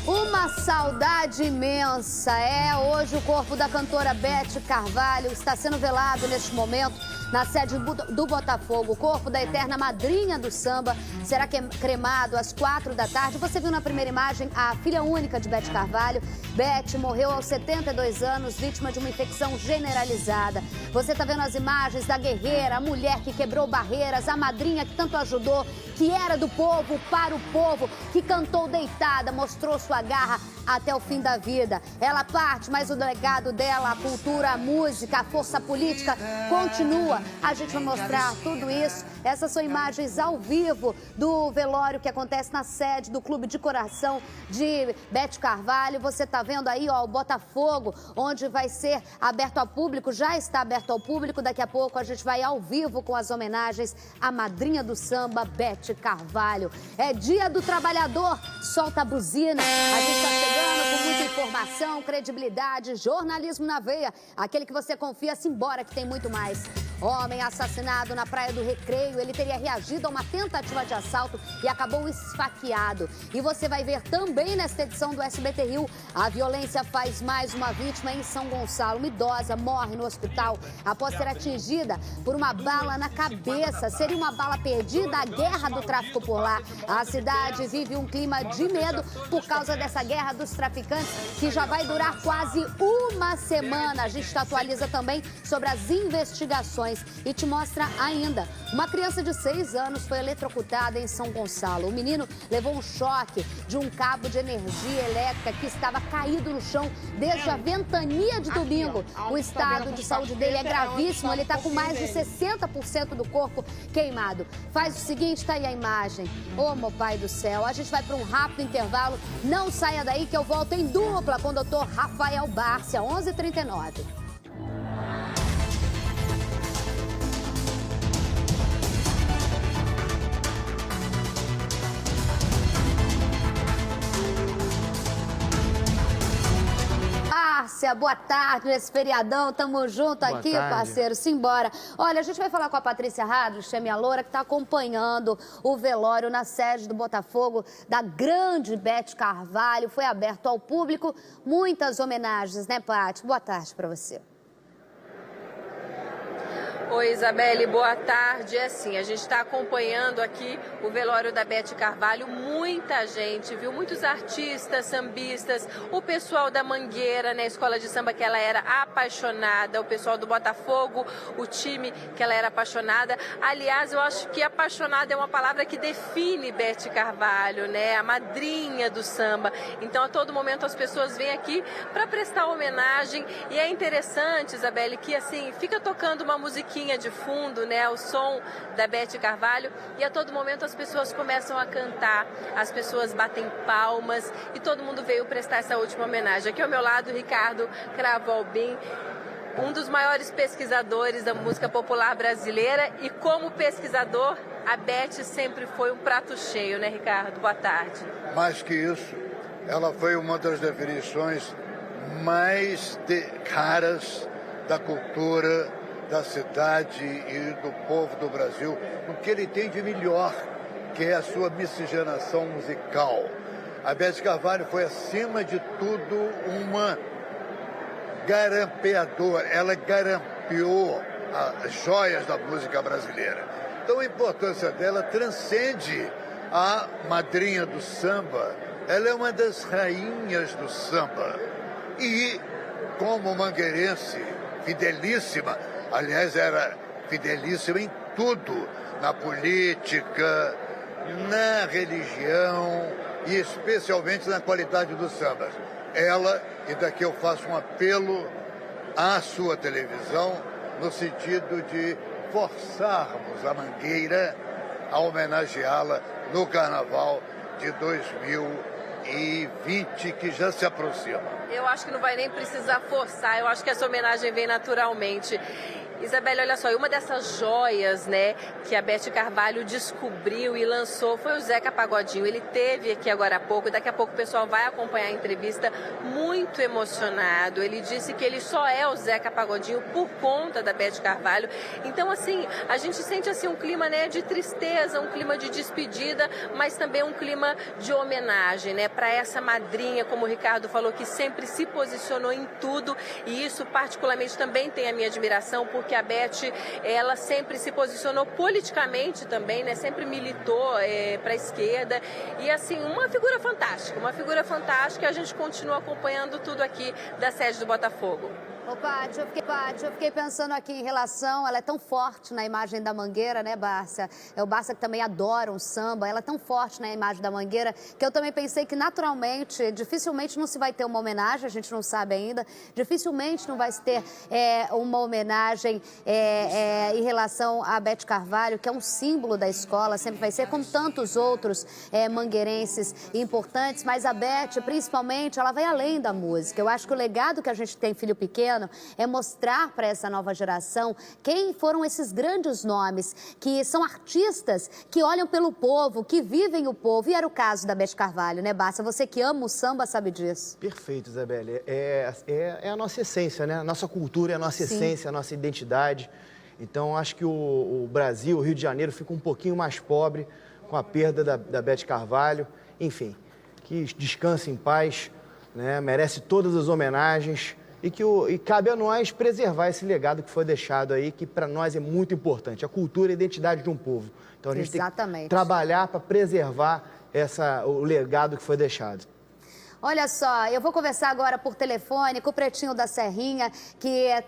Uma saudade imensa. Hoje o corpo da cantora Beth Carvalho está sendo velado neste momento na sede do Botafogo. O corpo da eterna madrinha do samba será cremado às 4 da tarde. Você viu na primeira imagem a filha única de Beth Carvalho. Beth morreu aos 72 anos, vítima de uma infecção generalizada. Você está vendo as imagens da guerreira, a mulher que quebrou barreiras, a madrinha que tanto ajudou, que era do povo, para o povo, que cantou deitada, mostrou sua garra até o fim da vida. Ela parte, mas o legado dela, a cultura, a música, a força política continua. A gente vai mostrar tudo isso. Essas são imagens ao vivo do velório que acontece na sede do Clube de Coração de Beth Carvalho. Você está vendo aí, ó, o Botafogo, onde vai ser aberto ao público, já está aberto ao público. Daqui a pouco a gente vai ao vivo com as homenagens à madrinha do samba, Beth Carvalho. É Dia do Trabalhador, solta a buzina. A gente está chegando com muita informação, credibilidade, jornalismo na veia. Aquele que você confia, simbora que tem muito mais. Homem assassinado na Praia do Recreio. Ele teria reagido a uma tentativa de assalto e acabou esfaqueado. E você vai ver também nesta edição do SBT Rio, a violência faz mais uma vítima em São Gonçalo. Uma idosa morre no hospital após ser atingida por uma bala na cabeça. Seria uma bala perdida, a guerra do tráfico por lá. A cidade vive um clima de medo por causa dessa guerra dos traficantes, que já vai durar quase uma semana. A gente atualiza também sobre as investigações e te mostra ainda. Uma criança de 6 anos foi eletrocutada em São Gonçalo. O menino levou um choque de um cabo de energia elétrica que estava caído no chão desde a ventania de domingo. O estado de saúde dele é gravíssimo. Ele está com mais de 60% do corpo queimado. Faz o seguinte, tá aí a imagem. Ô, meu pai do céu, a gente vai para um rápido intervalo. Não saia daí que eu volto em dupla com o doutor Rafael Bárcia, 11h39. Boa tarde, nesse feriadão, tamo junto aqui, parceiro, simbora. Olha, a gente vai falar com a Patrícia Hadrich, minha loura, que tá acompanhando o velório na sede do Botafogo, da grande Beth Carvalho. Foi aberto ao público, muitas homenagens, né, Paty? Boa tarde pra você. Oi, Isabelle, boa tarde. É assim, a gente está acompanhando aqui o velório da Beth Carvalho. Muita gente, viu? Muitos artistas, sambistas, o pessoal da Mangueira, né? Escola de samba que ela era apaixonada, o pessoal do Botafogo, o time que ela era apaixonada. Aliás, eu acho que apaixonada é uma palavra que define Beth Carvalho, né? A madrinha do samba. Então, a todo momento as pessoas vêm aqui para prestar homenagem. E é interessante, Isabelle, que assim, fica tocando uma musiquinha de fundo, né, o som da Beth Carvalho, e a todo momento as pessoas começam a cantar, as pessoas batem palmas e todo mundo veio prestar essa última homenagem. Aqui ao meu lado, Ricardo Cravo Albim, um dos maiores pesquisadores da música popular brasileira, e como pesquisador, a Beth sempre foi um prato cheio, né, Ricardo? Boa tarde. Mais que isso, ela foi uma das definições mais caras da cultura da cidade e do povo do Brasil, no que ele tem de melhor, que é a sua miscigenação musical. A Beth Carvalho foi, acima de tudo, uma garampeadora. Ela garampeou as joias da música brasileira. Então a importância dela transcende a madrinha do samba. Ela é uma das rainhas do samba. E, como mangueirense, fidelíssima, aliás, era fidelíssima em tudo, na política, na religião e especialmente na qualidade dos sambas. Ela, e daqui eu faço um apelo à sua televisão, no sentido de forçarmos a Mangueira a homenageá-la no Carnaval de 2020, que já se aproxima. Eu acho que não vai nem precisar forçar, eu acho que essa homenagem vem naturalmente. Isabelle, olha só, uma dessas joias, né, que a Beth Carvalho descobriu e lançou foi o Zeca Pagodinho. Ele teve aqui agora há pouco, daqui a pouco o pessoal vai acompanhar a entrevista, muito emocionado. Ele disse que ele só é o Zeca Pagodinho por conta da Beth Carvalho. Então, assim, a gente sente assim um clima, né, de tristeza, um clima de despedida, mas também um clima de homenagem, né, para essa madrinha, como o Ricardo falou, que sempre se posicionou em tudo, e isso particularmente também tem a minha admiração, porque a Beth, ela sempre se posicionou politicamente também, né? Sempre militou para a esquerda, e assim, uma figura fantástica, a gente continua acompanhando tudo aqui da sede do Botafogo. Ô, Paty, eu fiquei pensando aqui em relação, ela é tão forte na imagem da Mangueira, né, Bárcia? É o Bárcia que também adora um samba, ela é tão forte na imagem da Mangueira, que eu também pensei que naturalmente, dificilmente não se vai ter uma homenagem, a gente não sabe ainda, dificilmente não vai se ter uma homenagem em relação a Beth Carvalho, que é um símbolo da escola, sempre vai ser, como tantos outros mangueirenses importantes, mas a Beth, principalmente, ela vai além da música. Eu acho que o legado que a gente tem, Filho Pequeno, é mostrar para essa nova geração quem foram esses grandes nomes, que são artistas que olham pelo povo, que vivem o povo. E era o caso da Beth Carvalho, né, Bárcia? Você que ama o samba sabe disso. Perfeito, Isabelle. É a nossa essência, né? A nossa cultura, é a nossa essência, a nossa identidade. Então, acho que o Brasil, o Rio de Janeiro, fica um pouquinho mais pobre com a perda da Beth Carvalho. Enfim, que descanse em paz, né? Merece todas as homenagens. E cabe a nós preservar esse legado que foi deixado aí, que para nós é muito importante, a cultura e a identidade de um povo. Então a gente tem que trabalhar para preservar o legado que foi deixado. Olha só, eu vou conversar agora por telefone com o Pretinho da Serrinha, que é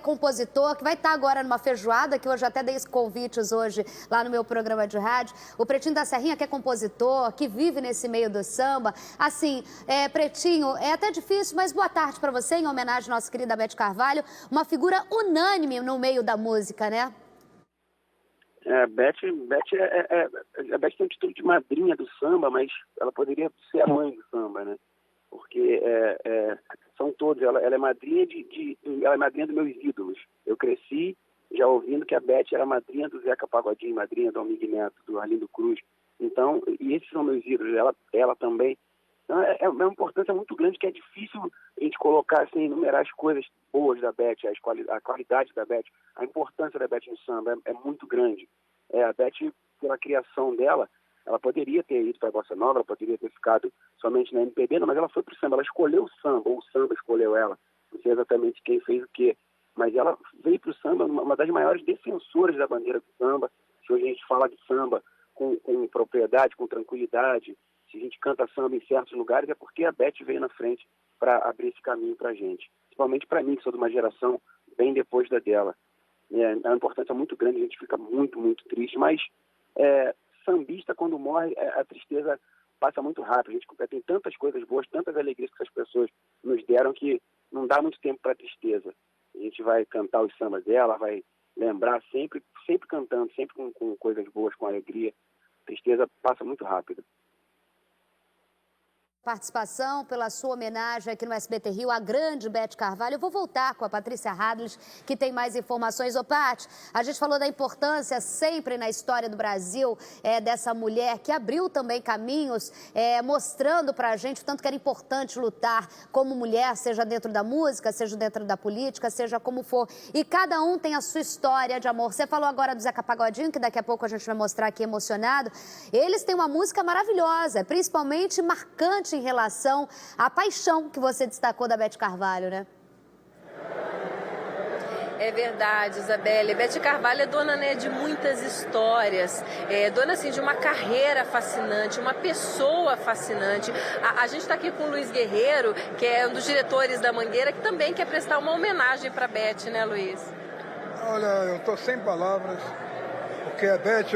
compositor, que vai estar agora numa feijoada, que eu já até dei convites hoje lá no meu programa de rádio. O Pretinho da Serrinha, que é compositor, que vive nesse meio do samba. Assim, Pretinho, é até difícil, mas boa tarde para você, em homenagem à nossa querida Beth Carvalho, uma figura unânime no meio da música, né? A Beth tem o título de madrinha do samba, mas ela poderia ser a mãe do samba, né? Porque são todos. Ela é madrinha ela é madrinha dos meus ídolos. Eu cresci já ouvindo que a Beth era madrinha do Zeca Pagodinho, madrinha do Almir Neto, do Arlindo Cruz. Então, e esses são meus ídolos. Ela também. Então, é uma importância muito grande, que é difícil a gente colocar, assim, enumerar as coisas boas da Beth, a qualidade da Beth, a importância da Beth no samba é muito grande. A Beth, pela criação dela, ela poderia ter ido para a Bossa Nova, ela poderia ter ficado somente na MPB, mas ela foi para o samba, ela escolheu o samba, ou o samba escolheu ela, não sei exatamente quem fez o quê, mas ela veio para o samba, uma das maiores defensoras da bandeira do samba. Se hoje a gente fala de samba com propriedade, com tranquilidade, se a gente canta samba em certos lugares, é porque a Beth veio na frente para abrir esse caminho para a gente. Principalmente para mim, que sou de uma geração bem depois da dela. É uma importância muito grande, a gente fica muito, muito triste. Mas sambista, quando morre, a tristeza passa muito rápido. A gente tem tantas coisas boas, tantas alegrias que as pessoas nos deram, que não dá muito tempo para a tristeza. A gente vai cantar os sambas dela, vai lembrar sempre cantando, sempre com coisas boas, com alegria. A tristeza passa muito rápido. Participação, pela sua homenagem aqui no SBT Rio, a grande Beth Carvalho. Eu vou voltar com a Patrícia Hadles, que tem mais informações. Ô, Paty, a gente falou da importância sempre na história do Brasil dessa mulher que abriu também caminhos, mostrando pra gente o tanto que era importante lutar como mulher, seja dentro da música, seja dentro da política, seja como for. E cada um tem a sua história de amor. Você falou agora do Zeca Pagodinho, que daqui a pouco a gente vai mostrar aqui emocionado. Eles têm uma música maravilhosa, principalmente marcante em relação à paixão que você destacou da Beth Carvalho, né? É verdade, Isabelle. Beth Carvalho é dona, né, de muitas histórias, dona assim, de uma carreira fascinante, uma pessoa fascinante. A gente está aqui com o Luiz Guerreiro, que é um dos diretores da Mangueira, que também quer prestar uma homenagem para a Beth, né, Luiz? Olha, eu estou sem palavras, porque a Beth,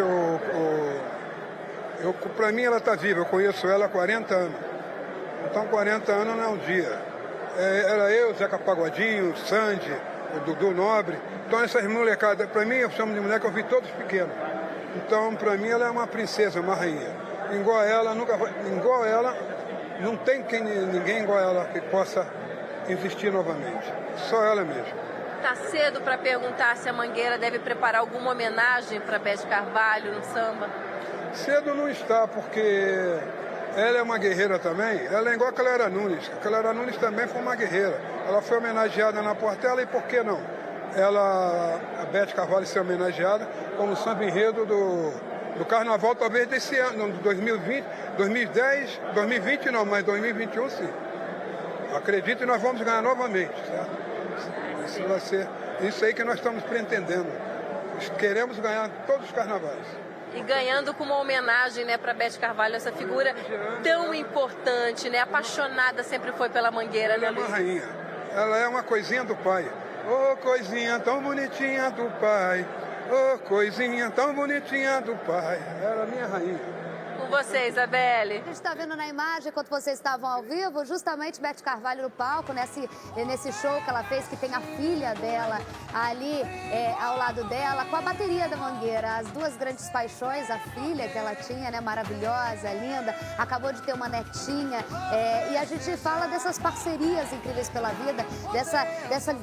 para mim ela está viva, eu conheço ela há 40 anos. Então 40 anos não é um dia. Era eu, Zeca Pagodinho, Sandy, o Dudu Nobre. Então essas molecadas, para mim, eu chamo de mulher que eu vi todos pequenos. Então, para mim, ela é uma princesa, uma rainha. Igual ela, não tem ninguém igual ela que possa existir novamente. Só ela mesma. tá cedo para perguntar se a Mangueira deve preparar alguma homenagem para Beth Carvalho no samba? Cedo não está, porque ela é uma guerreira também. Ela é igual a Clara Nunes. A Clara Nunes também foi uma guerreira. Ela foi homenageada na Portela e por que não? A Beth Carvalho ser homenageada como samba enredo do Carnaval, talvez desse ano, 2020, 2010, 2020 não, mas 2021 sim. Acredito que nós vamos ganhar novamente, certo? Isso vai ser isso aí que nós estamos pretendendo. Queremos ganhar todos os carnavais. E ganhando com uma homenagem, né, para Beth Carvalho, essa figura tão importante, né, apaixonada sempre foi pela Mangueira, né, Luiz? Ela é uma rainha, ela é uma coisinha do pai. Ô, coisinha tão bonitinha do pai, ô, coisinha tão bonitinha do pai, ela é minha rainha. Com você, Isabelle. A gente está vendo na imagem, enquanto vocês estavam ao vivo, justamente Beth Carvalho no palco, nesse show que ela fez, que tem a filha dela ali ao lado dela, com a bateria da Mangueira. As duas grandes paixões, a filha que ela tinha, né, maravilhosa, linda, acabou de ter uma netinha. E a gente fala dessas parcerias incríveis pela vida, dessa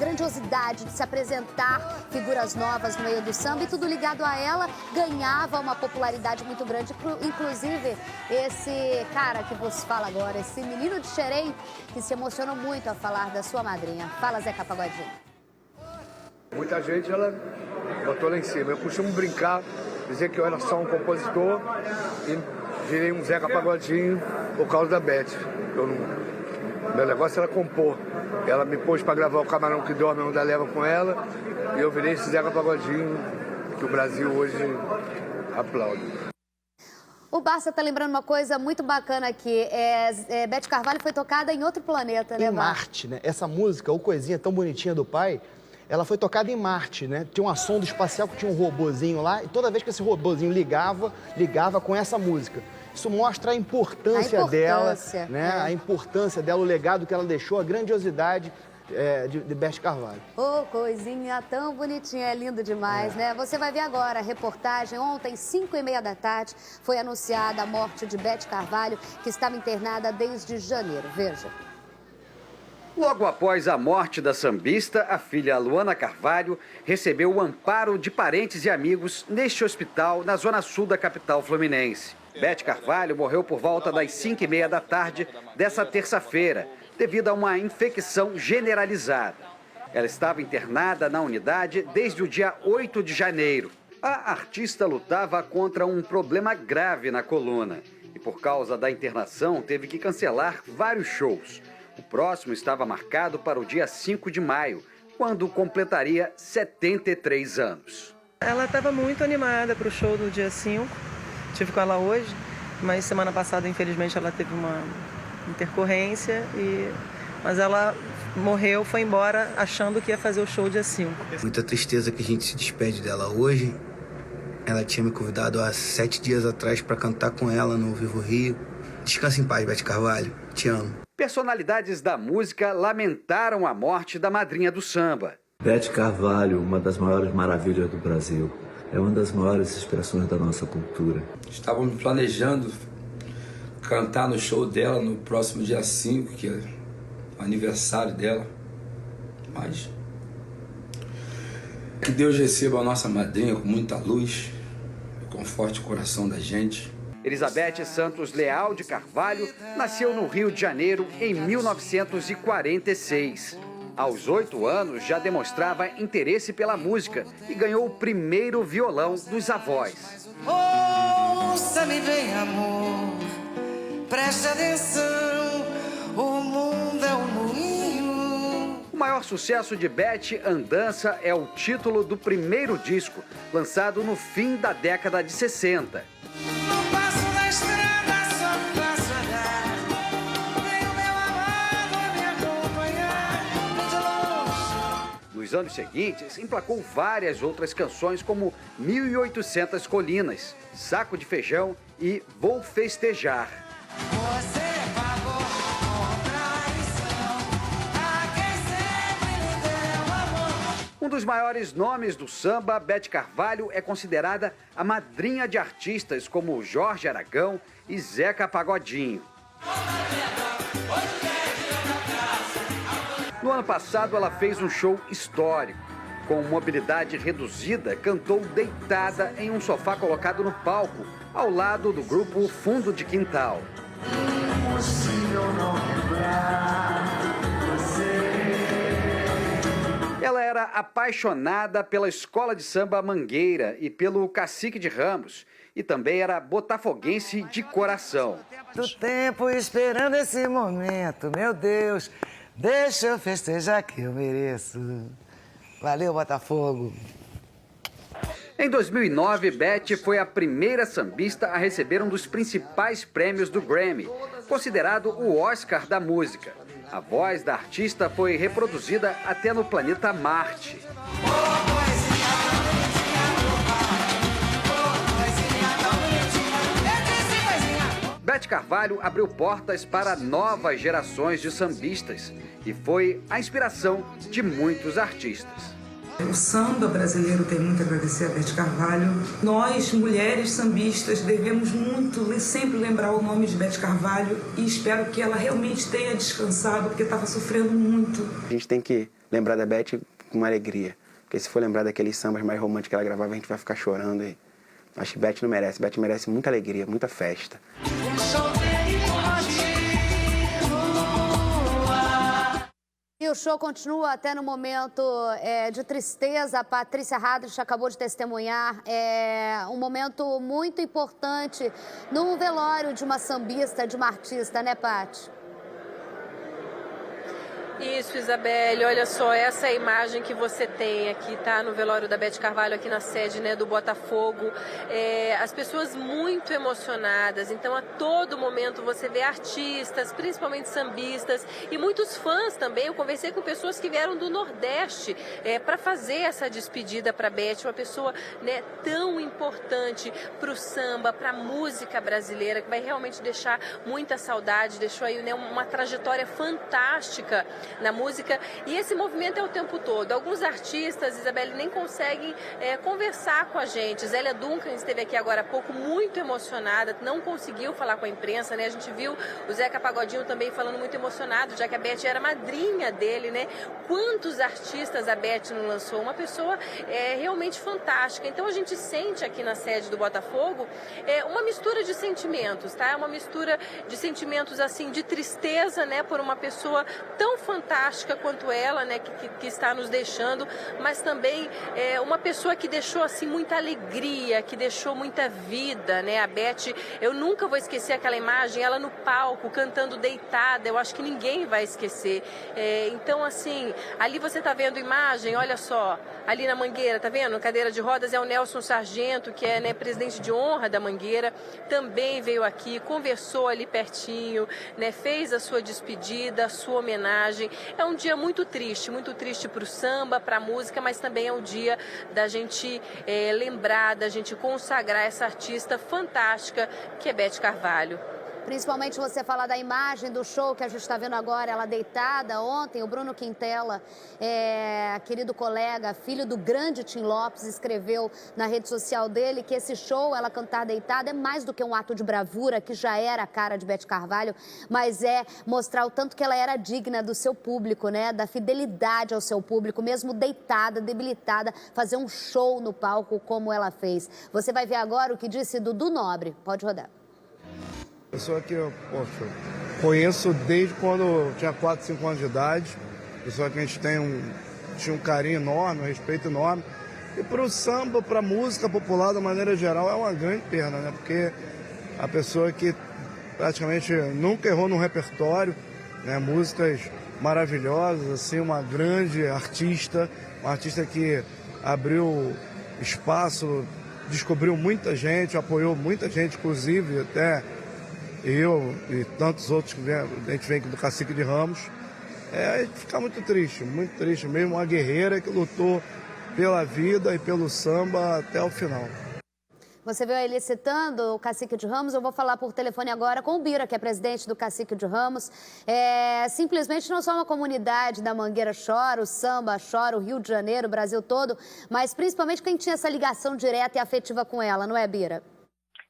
grandiosidade de se apresentar figuras novas no meio do samba, e tudo ligado a ela ganhava uma popularidade muito grande. Inclusive, esse cara que vos fala agora, esse menino de Xerém, que se emocionou muito a falar da sua madrinha. Fala, Zeca Pagodinho. Muita gente, ela botou lá em cima. Eu costumo brincar, dizer que eu era só um compositor e virei um Zeca Pagodinho por causa da Beth. Meu negócio era compor. Ela me pôs para gravar O Camarão que Dorme, Onde a Leva com ela, e eu virei esse Zeca Pagodinho que o Brasil hoje aplaude. O Barça está lembrando uma coisa muito bacana aqui. Beth Carvalho foi tocada em outro planeta, né, Em Marte, né? Essa música, O Coisinha Tão Bonitinha do Pai, ela foi tocada em Marte, né? Tinha uma sonda espacial que tinha um robozinho lá, e toda vez que esse robozinho ligava com essa música. Isso mostra a importância dela, né? A importância dela, o legado que ela deixou, a grandiosidade de Beth Carvalho. Ô, coisinha tão bonitinha, é lindo demais, né? Você vai ver agora a reportagem. Ontem, 5h30 da tarde, foi anunciada a morte de Beth Carvalho, que estava internada desde janeiro. Veja. Logo após a morte da sambista, a filha Luana Carvalho recebeu o amparo de parentes e amigos neste hospital na zona sul da capital fluminense. Beth Carvalho morreu por volta das 5h30 da tarde dessa terça-feira, devido a uma infecção generalizada. Ela estava internada na unidade desde o dia 8 de janeiro. A artista lutava contra um problema grave na coluna e, por causa da internação, teve que cancelar vários shows. O próximo estava marcado para o dia 5 de maio, quando completaria 73 anos. Ela estava muito animada para o show do dia 5. Estive com ela hoje, mas semana passada, infelizmente, ela teve uma intercorrência, mas ela morreu, foi embora achando que ia fazer o show dia 5. Muita tristeza que a gente se despede dela hoje. Ela tinha me convidado há 7 dias atrás para cantar com ela no Vivo Rio. Descansa em paz, Beth Carvalho. Te amo. Personalidades da música lamentaram a morte da madrinha do samba. Beth Carvalho, uma das maiores maravilhas do Brasil. É uma das maiores inspirações da nossa cultura. Estávamos planejando cantar no show dela no próximo dia 5, que é o aniversário dela. Mas que Deus receba a nossa madrinha com muita luz, conforte o coração da gente. Elizabeth Santos Leal de Carvalho nasceu no Rio de Janeiro em 1946. Aos 8 anos já demonstrava interesse pela música e ganhou o primeiro violão dos avós. Ouça-me bem, amor, preste atenção, o mundo é um moinho. O maior sucesso de Beth, Andança, é o título do primeiro disco, lançado no fim da década de 60. Nos anos seguintes, emplacou várias outras canções como 1800 Colinas, Saco de Feijão e Vou Festejar. Você pagou com traição a quem sempre lhe deu amor. Um dos maiores nomes do samba, Beth Carvalho é considerada a madrinha de artistas como Jorge Aragão e Zeca Pagodinho. No No ano passado, ela fez um show histórico. Com mobilidade reduzida, cantou deitada em um sofá colocado no palco, ao lado do grupo Fundo de Quintal. Ela era apaixonada pela escola de samba Mangueira e pelo Cacique de Ramos, e também era botafoguense de coração. Do tempo esperando esse momento, meu Deus, deixa eu festejar que eu mereço. Valeu, Botafogo. Em 2009, Beth foi a primeira sambista a receber um dos principais prêmios do Grammy, considerado o Oscar da música. A voz da artista foi reproduzida até no planeta Marte. Beth Carvalho abriu portas para novas gerações de sambistas e foi a inspiração de muitos artistas. O samba brasileiro tem muito a agradecer a Beth Carvalho. Nós, mulheres sambistas, devemos muito sempre lembrar o nome de Beth Carvalho e espero que ela realmente tenha descansado, porque estava sofrendo muito. A gente tem que lembrar da Beth com uma alegria, porque se for lembrar daqueles sambas mais românticos que ela gravava, a gente vai ficar chorando. E acho que Beth não merece. Beth merece muita alegria, muita festa. E o show continua até no momento de tristeza. A Patrícia Hadrich acabou de testemunhar um momento muito importante no velório de uma sambista, de uma artista, né, Paty? Isso, Isabelle, olha só, essa é a imagem que você tem aqui, tá? No velório da Beth Carvalho, aqui na sede, né, do Botafogo. As pessoas muito emocionadas, então a todo momento você vê artistas, principalmente sambistas, e muitos fãs também. Eu conversei com pessoas que vieram do Nordeste para fazer essa despedida para Beth, uma pessoa, né, tão importante para o samba, para a música brasileira, que vai realmente deixar muita saudade, deixou aí, né, uma trajetória fantástica na música, e esse movimento é o tempo todo. Alguns artistas, Isabelle, nem conseguem conversar com a gente. Zélia Duncan esteve aqui agora há pouco muito emocionada, não conseguiu falar com a imprensa, né? A gente viu o Zeca Pagodinho também falando muito emocionado, já que a Beth era madrinha dele, né? Quantos artistas a Beth não lançou? Uma pessoa realmente fantástica. Então a gente sente aqui na sede do Botafogo uma mistura de sentimentos, tá? Uma mistura de sentimentos, assim, de tristeza, né? Por uma pessoa tão fantástica quanto ela, né, que está nos deixando, mas também uma pessoa que deixou, assim, muita alegria, que deixou muita vida, né? A Beth, eu nunca vou esquecer aquela imagem, ela no palco, cantando deitada, eu acho que ninguém vai esquecer. Então, assim, ali você está vendo imagem, olha só, ali na Mangueira, tá vendo? Cadeira de rodas é o Nelson Sargento, que é, né, presidente de honra da Mangueira, também veio aqui, conversou ali pertinho, né, fez a sua despedida, a sua homenagem. É um dia muito triste para o samba, para a música, mas também é um dia da gente lembrar, da gente consagrar essa artista fantástica que é Beth Carvalho. Principalmente você falar da imagem do show que a gente está vendo agora, ela deitada ontem. O Bruno Quintela, querido colega, filho do grande Tim Lopes, escreveu na rede social dele que esse show, ela cantar deitada, é mais do que um ato de bravura, que já era a cara de Beth Carvalho, mas é mostrar o tanto que ela era digna do seu público, né? Da fidelidade ao seu público, mesmo deitada, debilitada, fazer um show no palco como ela fez. Você vai ver agora o que disse Dudu Nobre. Pode rodar. Pessoa que eu conheço desde quando eu tinha 4, 5 anos de idade. Pessoa que a gente tinha um carinho enorme, um respeito enorme. E para o samba, para a música popular, da maneira geral, é uma grande perda, né? Porque a pessoa que praticamente nunca errou num repertório, né? Músicas maravilhosas, assim, uma grande artista, uma artista que abriu espaço, descobriu muita gente, apoiou muita gente, inclusive até eu e tantos outros que a gente vem aqui do Cacique de Ramos. A gente fica muito triste mesmo, uma guerreira que lutou pela vida e pelo samba até o final. Você viu ele citando o Cacique de Ramos. Eu vou falar por telefone agora com o Bira, que é presidente do Cacique de Ramos. Simplesmente não só uma comunidade da Mangueira chora, o samba chora, o Rio de Janeiro, o Brasil todo, mas principalmente quem tinha essa ligação direta e afetiva com ela, não é, Bira?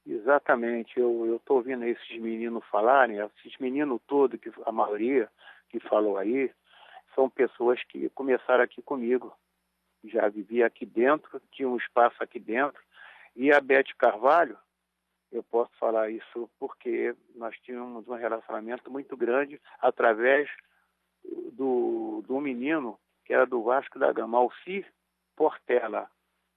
Exatamente. Eu estou ouvindo esses meninos falarem, esses meninos todos, que a maioria que falou aí, são pessoas que começaram aqui comigo. Já vivia aqui dentro, tinha um espaço aqui dentro. E a Beth Carvalho, eu posso falar isso porque nós tínhamos um relacionamento muito grande através do menino que era do Vasco da Gama, Alci Portela,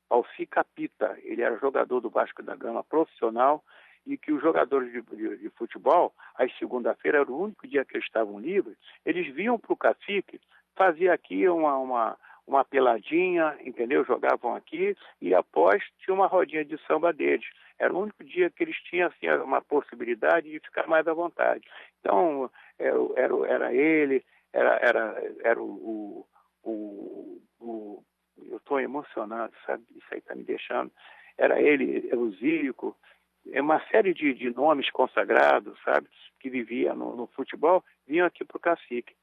Alci Capita. Ele era jogador do Vasco da Gama, profissional, e que os jogadores de futebol, às segunda-feira, era o único dia que eles estavam livres, eles vinham para o Cacique, fazia aqui uma peladinha, entendeu? Jogavam aqui e após tinha uma rodinha de samba deles. Era o único dia que eles tinham assim, uma possibilidade de ficar mais à vontade. Então, era ele, era o eu estou emocionado, sabe? Isso aí está me deixando. Era ele, o Zico, uma série de nomes consagrados, sabe? Que vivia no futebol, vinham aqui para o Cacique.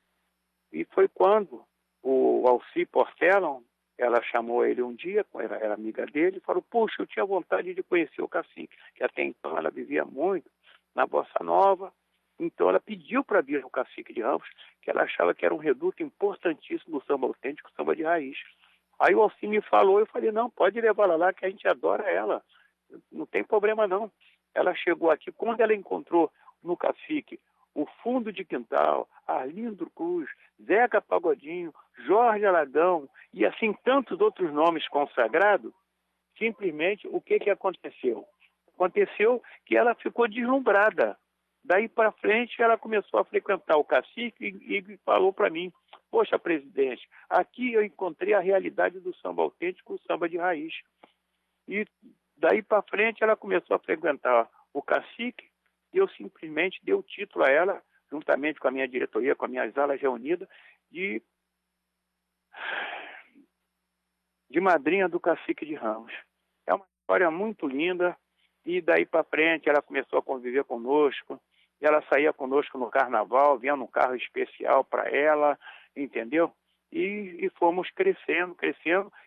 E foi quando o Alci Portela, ela chamou ele um dia, era amiga dele, e falou, puxa, eu tinha vontade de conhecer o Cacique, que até então ela vivia muito na Bossa Nova, então ela pediu para vir ao Cacique de Ramos, que ela achava que era um reduto importantíssimo do samba autêntico, samba de raiz. Aí o Alci me falou, eu falei, não, pode levar ela lá, que a gente adora ela, não tem problema não. Ela chegou aqui, quando ela encontrou no Cacique o Fundo de Quintal, Arlindo Cruz, Zeca Pagodinho, Jorge Aragão e assim tantos outros nomes consagrados, simplesmente o que aconteceu? Aconteceu que ela ficou deslumbrada. Daí para frente ela começou a frequentar o Cacique e falou para mim, poxa, presidente, aqui eu encontrei a realidade do samba autêntico, o samba de raiz. E daí para frente ela começou a frequentar o Cacique e eu simplesmente dei o título a ela, juntamente com a minha diretoria, com as minhas alas reunidas, de madrinha do Cacique de Ramos. É uma história muito linda e daí para frente ela começou a conviver conosco, ela saía conosco no carnaval, vinha num carro especial para ela, entendeu? E fomos crescendo,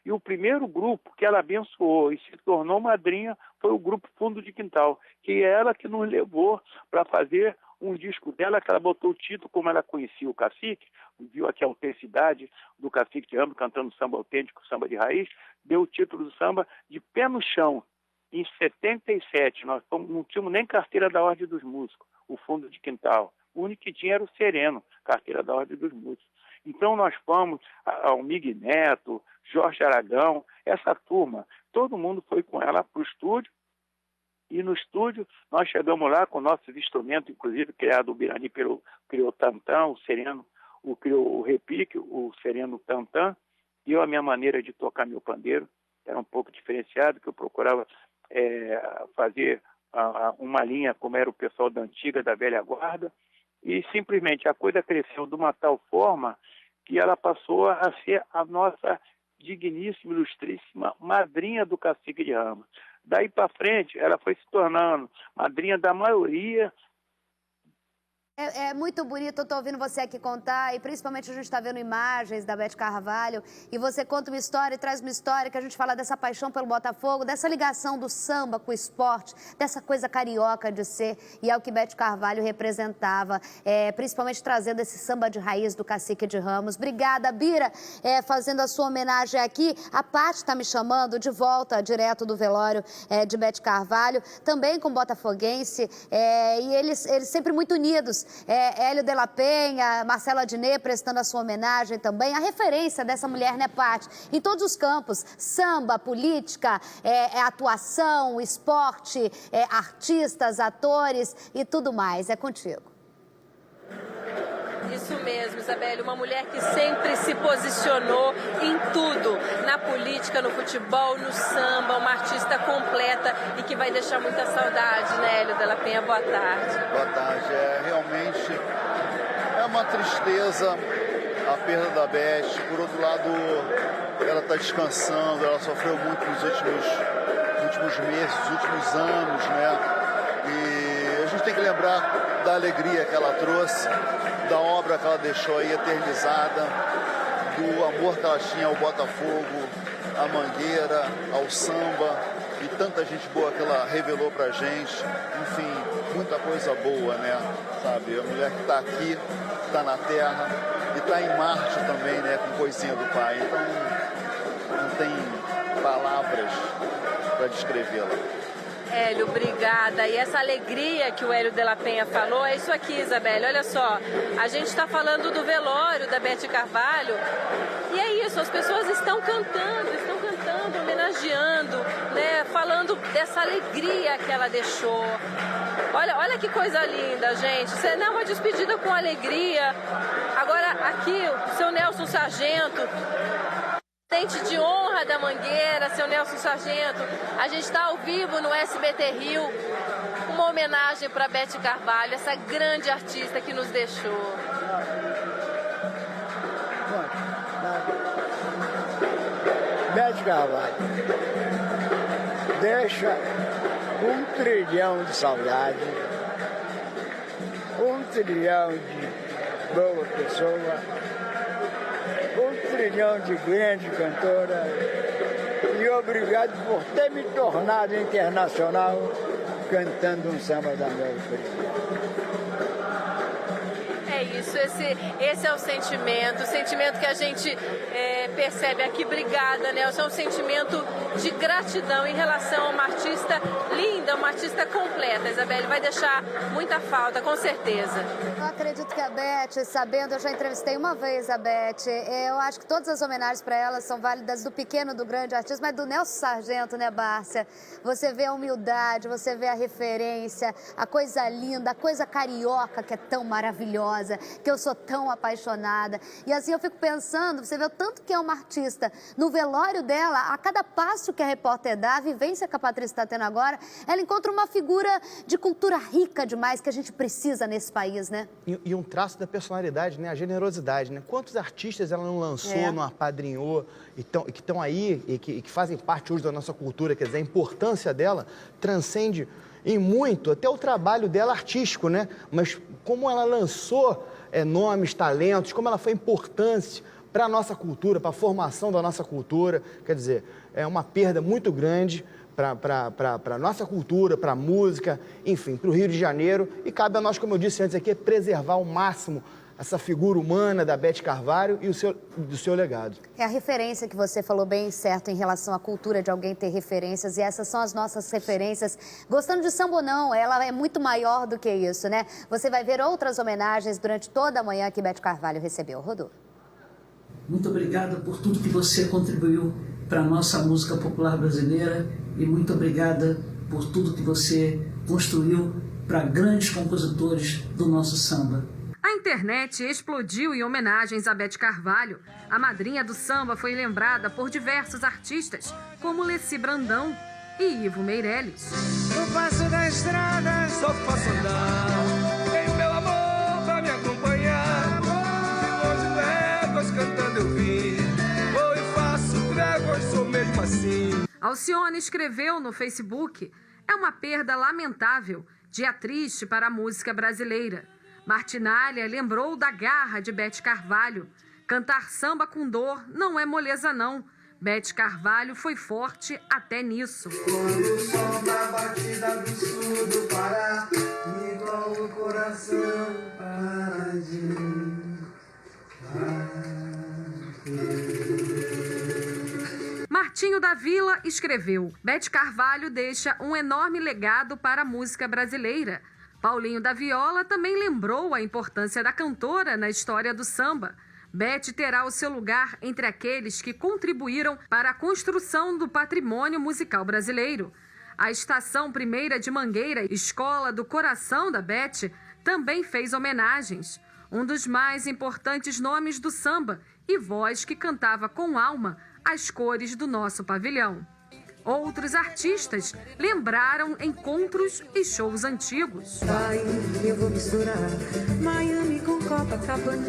e o primeiro grupo que ela abençoou e se tornou madrinha foi o grupo Fundo de Quintal, que é ela que nos levou para fazer um disco dela, que ela botou o título, como ela conhecia o Cacique, viu aqui a autenticidade do Cacique de Ramos cantando samba autêntico, samba de raiz, deu o título do samba de Pé no Chão. Em 77, nós não tínhamos nem carteira da Ordem dos Músicos, o Fundo de Quintal. O único que tinha era o Sereno, carteira da Ordem dos Músicos. Então nós fomos ao Miguel Neto, Jorge Aragão, essa turma, todo mundo foi com ela para o estúdio, e no estúdio nós chegamos lá com nossos instrumentos, inclusive criado o Birani criou o tantã, o Sereno criou o repique, o Sereno tantã, e eu, a minha maneira de tocar meu pandeiro era um pouco diferenciado, que eu procurava fazer uma linha como era o pessoal da antiga, da velha guarda, e simplesmente a coisa cresceu de uma tal forma que ela passou a ser a nossa digníssima, ilustríssima madrinha do Cacique de Ramos. Daí para frente, ela foi se tornando madrinha da maioria. É muito bonito, eu estou ouvindo você aqui contar, e principalmente a gente está vendo imagens da Beth Carvalho, e você conta uma história e traz uma história que a gente fala dessa paixão pelo Botafogo, dessa ligação do samba com o esporte, dessa coisa carioca de ser, e é o que Beth Carvalho representava, principalmente trazendo esse samba de raiz do Cacique de Ramos. Obrigada, Bira, fazendo a sua homenagem aqui. A Paty está me chamando de volta, direto do velório de Beth Carvalho, também com botafoguense, e eles sempre muito unidos. Hélio de la Penha, Marcelo Adnet prestando a sua homenagem também, a referência dessa mulher, né, Paty? Em todos os campos, samba, política, atuação, esporte, artistas, atores e tudo mais. É contigo. Isso mesmo, Isabelle, uma mulher que sempre se posicionou em tudo, na política, no futebol, no samba, uma artista completa e que vai deixar muita saudade, né, Hélio de la Penha? Boa tarde. Boa tarde. Realmente é uma tristeza a perda da Beth. Por outro lado, ela está descansando, ela sofreu muito nos últimos meses, nos últimos anos, né? E a gente tem que lembrar da alegria que ela trouxe, da obra que ela deixou aí eternizada, do amor que ela tinha ao Botafogo, à Mangueira, ao samba e tanta gente boa que ela revelou pra gente. Enfim, muita coisa boa, né? Sabe? A mulher que tá aqui, tá na Terra e tá em Marte também, né? Com coisinha do pai. Então, não tem palavras para descrevê-la. Hélio, obrigada. E essa alegria que o Hélio de la Penha falou, é isso aqui, Isabelle. Olha só, a gente está falando do velório da Beth Carvalho e é isso, as pessoas estão cantando, homenageando, né, falando dessa alegria que ela deixou. Olha que coisa linda, gente. Você não é uma despedida com alegria. Agora aqui, o seu Nelson Sargento, presidente de honra da Mangueira, seu Nelson Sargento, a gente está ao vivo no SBT Rio, uma homenagem para Beth Carvalho, essa grande artista que nos deixou. Beth Carvalho deixa 1 trilhão de saudade, 1 trilhão de boa pessoa, 1 trilhão de grande cantora e obrigado por ter me tornado internacional cantando um samba da América. É isso, esse é o sentimento que a gente percebe aqui. Obrigada, Nelson, é um sentimento de gratidão em relação a uma artista linda, uma artista completa. Isabelle, vai deixar muita falta, com certeza. Eu acredito que a Beth, sabendo, eu já entrevistei uma vez a Beth, eu acho que todas as homenagens para ela são válidas, do pequeno, do grande artista, mas do Nelson Sargento, né, Bárcia? Você vê a humildade, você vê a referência, a coisa linda, a coisa carioca que é tão maravilhosa, que eu sou tão apaixonada. E assim eu fico pensando, você vê o tanto que é uma artista. No velório dela, a cada passo que a repórter dá, a vivência que a Patrícia está tendo agora, ela encontra uma figura de cultura rica demais que a gente precisa nesse país, né? E um traço da personalidade, né? A generosidade, né? Quantos artistas ela não lançou, não apadrinhou, que estão aí e que fazem parte hoje da nossa cultura, quer dizer, a importância dela transcende em muito, até o trabalho dela artístico, né? Mas como ela lançou nomes, talentos, como ela foi importante para a nossa cultura, para a formação da nossa cultura, quer dizer, é uma perda muito grande para a nossa cultura, para a música, enfim, para o Rio de Janeiro, e cabe a nós, como eu disse antes aqui, preservar ao máximo essa figura humana da Beth Carvalho e do seu legado. É a referência que você falou bem certo em relação à cultura de alguém ter referências, e essas são as nossas referências. Gostando de samba ou não, ela é muito maior do que isso, né? Você vai ver outras homenagens durante toda a manhã que Beth Carvalho recebeu. Rodolfo. Muito obrigada por tudo que você contribuiu para a nossa música popular brasileira e muito obrigada por tudo que você construiu para grandes compositores do nosso samba. A internet explodiu em homenagens a Beth Carvalho. A madrinha do samba foi lembrada por diversos artistas, como Leci Brandão e Ivo Meirelles. No passo da estrada só posso andar, tenho meu amor pra me acompanhar. De longe léguas cantando eu vi, vou e faço tréguas, sou mesmo assim. Alcione escreveu no Facebook: é uma perda lamentável, dia triste para a música brasileira. Martinália lembrou da garra de Beth Carvalho. Cantar samba com dor não é moleza, não. Beth Carvalho foi forte até nisso. Quando o som da batida do sul do Pará, igual o coração para de Martinho da Vila escreveu: Beth Carvalho deixa um enorme legado para a música brasileira. Paulinho da Viola também lembrou a importância da cantora na história do samba. Beth terá o seu lugar entre aqueles que contribuíram para a construção do patrimônio musical brasileiro. A Estação Primeira de Mangueira, escola do coração da Beth, também fez homenagens. Um dos mais importantes nomes do samba e voz que cantava com alma as cores do nosso pavilhão. Outros artistas lembraram encontros e shows antigos. Ai, eu vou misturar Miami com Copacabana,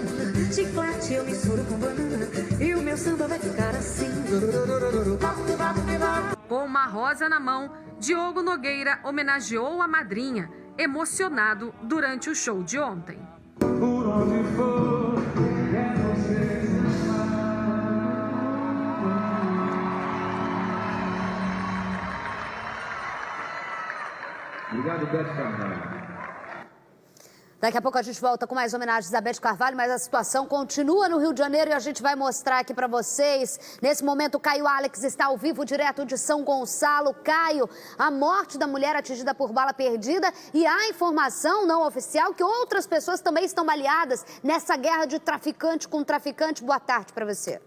chiclete eu misturo com banana e o meu samba vai ficar assim. Com uma rosa na mão, Diogo Nogueira homenageou a madrinha, emocionado durante o show de ontem. Por onde for, é você. Obrigado, Bete Carvalho. Daqui a pouco a gente volta com mais homenagens a Bete Carvalho, mas a situação continua no Rio de Janeiro e a gente vai mostrar aqui para vocês. Nesse momento, o Caio Alex está ao vivo, direto de São Gonçalo. Caio, a morte da mulher atingida por bala perdida e há informação não oficial que outras pessoas também estão baleadas nessa guerra de traficante com traficante. Boa tarde para você.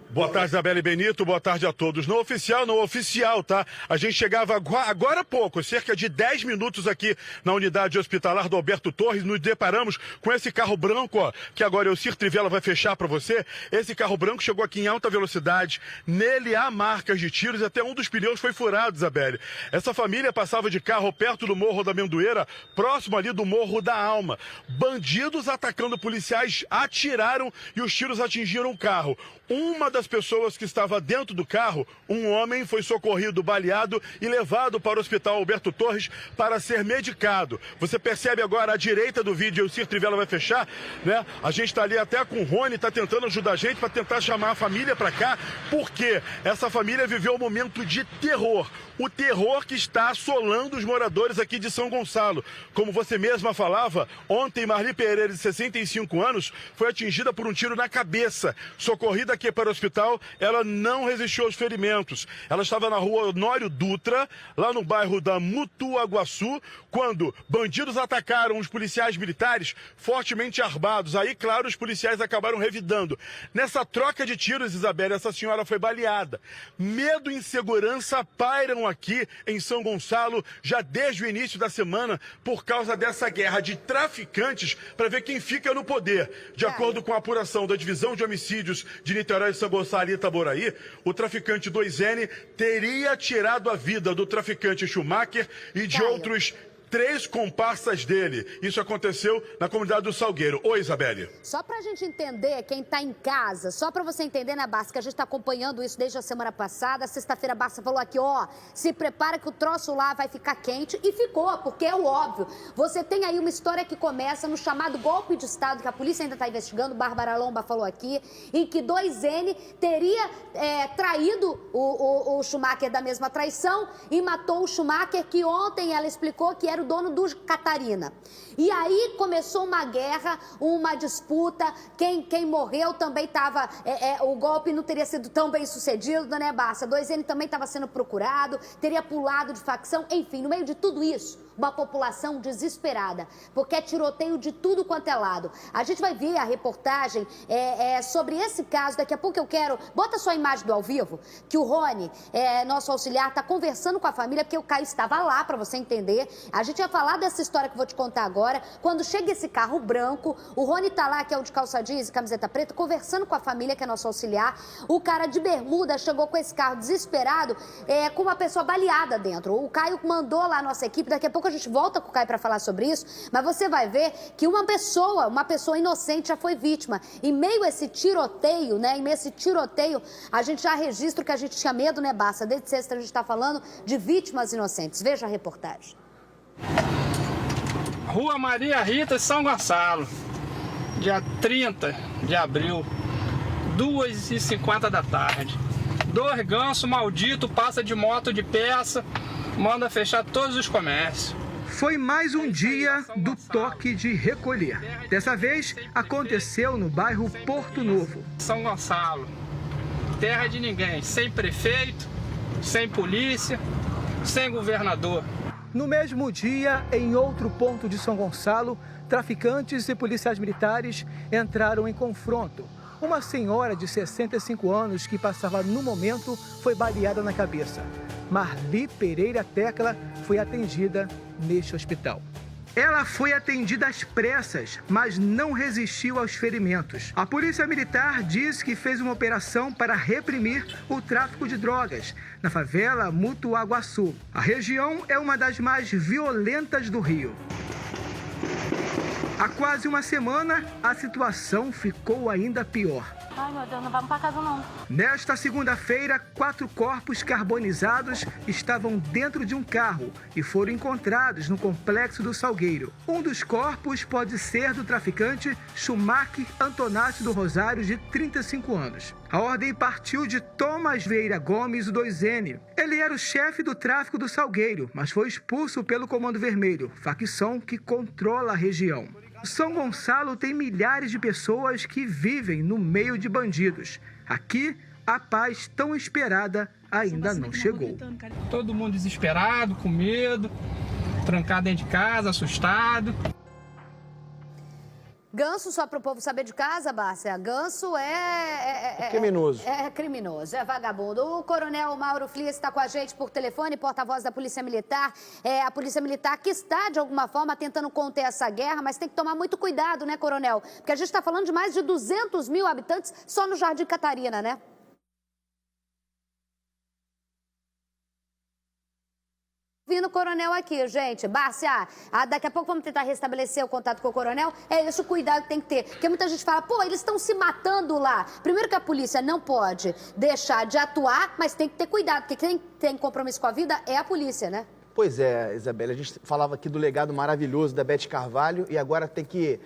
Boa tarde, Isabela e Benito. Boa tarde a todos. Não oficial, tá? A gente chegava agora há pouco, cerca de 10 minutos aqui na unidade hospitalar do Alberto Torres. Nos deparamos com esse carro branco, ó, que agora o Cir Trivela vai fechar para você. Esse carro branco chegou aqui em alta velocidade. Nele há marcas de tiros e até um dos pneus foi furado, Isabela. Essa família passava de carro perto do Morro da Amendoeira, próximo ali do Morro da Alma. Bandidos atacando policiais atiraram e os tiros atingiram o carro. Uma das pessoas que estava dentro do carro, um homem, foi socorrido, baleado e levado para o hospital Alberto Torres para ser medicado. Você percebe agora à direita do vídeo, o Cir Trivela vai fechar, né? A gente está ali até com o Rony, está tentando ajudar a gente para tentar chamar a família para cá, porque essa família viveu um momento de terror. O terror que está assolando os moradores aqui de São Gonçalo. Como você mesma falava, ontem Marli Pereira, de 65 anos, foi atingida por um tiro na cabeça. Socorrida aqui para o hospital, ela não resistiu aos ferimentos. Ela estava na rua Honório Dutra, lá no bairro da Mutuaguaçu, quando bandidos atacaram os policiais militares fortemente armados. Aí, claro, os policiais acabaram revidando. Nessa troca de tiros, Isabela, essa senhora foi baleada. Medo e insegurança pairam aqui em São Gonçalo já desde o início da semana por causa dessa guerra de traficantes para ver quem fica no poder. De acordo com a apuração da Divisão de Homicídios de Niterói, São Gonçalo e Itaboraí, o traficante 2N teria tirado a vida do traficante Schumacher e de outros 3 comparsas dele. Isso aconteceu na comunidade do Salgueiro. Oi, Isabelle. Só pra gente entender, quem tá em casa, só pra você entender, né, Barça, que a gente tá acompanhando isso desde a semana passada. Sexta-feira, a Barça falou aqui, ó, se prepara que o troço lá vai ficar quente. E ficou, porque é o óbvio. Você tem aí uma história que começa no chamado golpe de Estado, que a polícia ainda tá investigando, Bárbara Lomba falou aqui, em que 2N teria traído o Schumacher da mesma traição e matou o Schumacher, que ontem ela explicou que era o dono do Catarina. E aí começou uma guerra, uma disputa, quem morreu também estava, o golpe não teria sido tão bem sucedido, né, Barça? 2N também estava sendo procurado, teria pulado de facção, enfim, no meio de tudo isso, uma população desesperada, porque é tiroteio de tudo quanto é lado. A gente vai ver a reportagem sobre esse caso, daqui a pouco eu quero, bota sua imagem do ao vivo, que o Rony, nosso auxiliar, está conversando com a família, porque o Caio estava lá, para você entender. A gente vai falar dessa história que eu vou te contar agora. Quando chega esse carro branco, o Rony tá lá, que é o de calça jeans e camiseta preta, conversando com a família, que é nosso auxiliar. O cara de bermuda chegou com esse carro desesperado, com uma pessoa baleada dentro. O Caio mandou lá a nossa equipe, daqui a pouco a gente volta com o Caio para falar sobre isso, mas você vai ver que uma pessoa inocente já foi vítima. Em meio a esse tiroteio, né, a gente já registra o que a gente tinha medo, né, Barça? Desde sexta a gente tá falando de vítimas inocentes. Veja a reportagem. Rua Maria Rita, São Gonçalo, dia 30 de abril, 2h50 da tarde. 2 gansos malditos passa de moto de peça, manda fechar todos os comércios. Foi mais um dia do toque de recolher. Dessa vez, aconteceu no bairro Porto Novo. São Gonçalo, terra de ninguém, sem prefeito, sem polícia, sem governador. No mesmo dia, em outro ponto de São Gonçalo, traficantes e policiais militares entraram em confronto. Uma senhora de 65 anos que passava no momento foi baleada na cabeça. Marli Pereira Tecla foi atendida neste hospital. Ela foi atendida às pressas, mas não resistiu aos ferimentos. A Polícia Militar diz que fez uma operação para reprimir o tráfico de drogas na favela Mutuaguaçu. A região é uma das mais violentas do Rio. Há quase uma semana, a situação ficou ainda pior. Ai, meu Deus, não vamos pra casa, não. Nesta segunda-feira, 4 corpos carbonizados estavam dentro de um carro e foram encontrados no complexo do Salgueiro. Um dos corpos pode ser do traficante Schumacher Antonácio do Rosário, de 35 anos. A ordem partiu de Thomas Vieira Gomes, do 2N. Ele era o chefe do tráfico do Salgueiro, mas foi expulso pelo Comando Vermelho, facção que controla a região. São Gonçalo tem milhares de pessoas que vivem no meio de bandidos. Aqui, a paz tão esperada ainda não chegou. Todo mundo desesperado, com medo, trancado dentro de casa, assustado. Ganso, só para o povo saber de casa, Bárcia, ganso é criminoso. É criminoso, é vagabundo. O coronel Mauro Frias está com a gente por telefone, porta-voz da Polícia Militar. É a Polícia Militar que está, de alguma forma, tentando conter essa guerra, mas tem que tomar muito cuidado, né, coronel? Porque a gente está falando de mais de 200 mil habitantes só no Jardim Catarina, né? Vindo o coronel aqui, gente. Bárcia, daqui a pouco vamos tentar restabelecer o contato com o coronel. É esse o cuidado que tem que ter. Porque muita gente fala, pô, eles estão se matando lá. Primeiro que a polícia não pode deixar de atuar, mas tem que ter cuidado, porque quem tem compromisso com a vida é a polícia, né? Pois é, Isabela, a gente falava aqui do legado maravilhoso da Beth Carvalho e agora tem que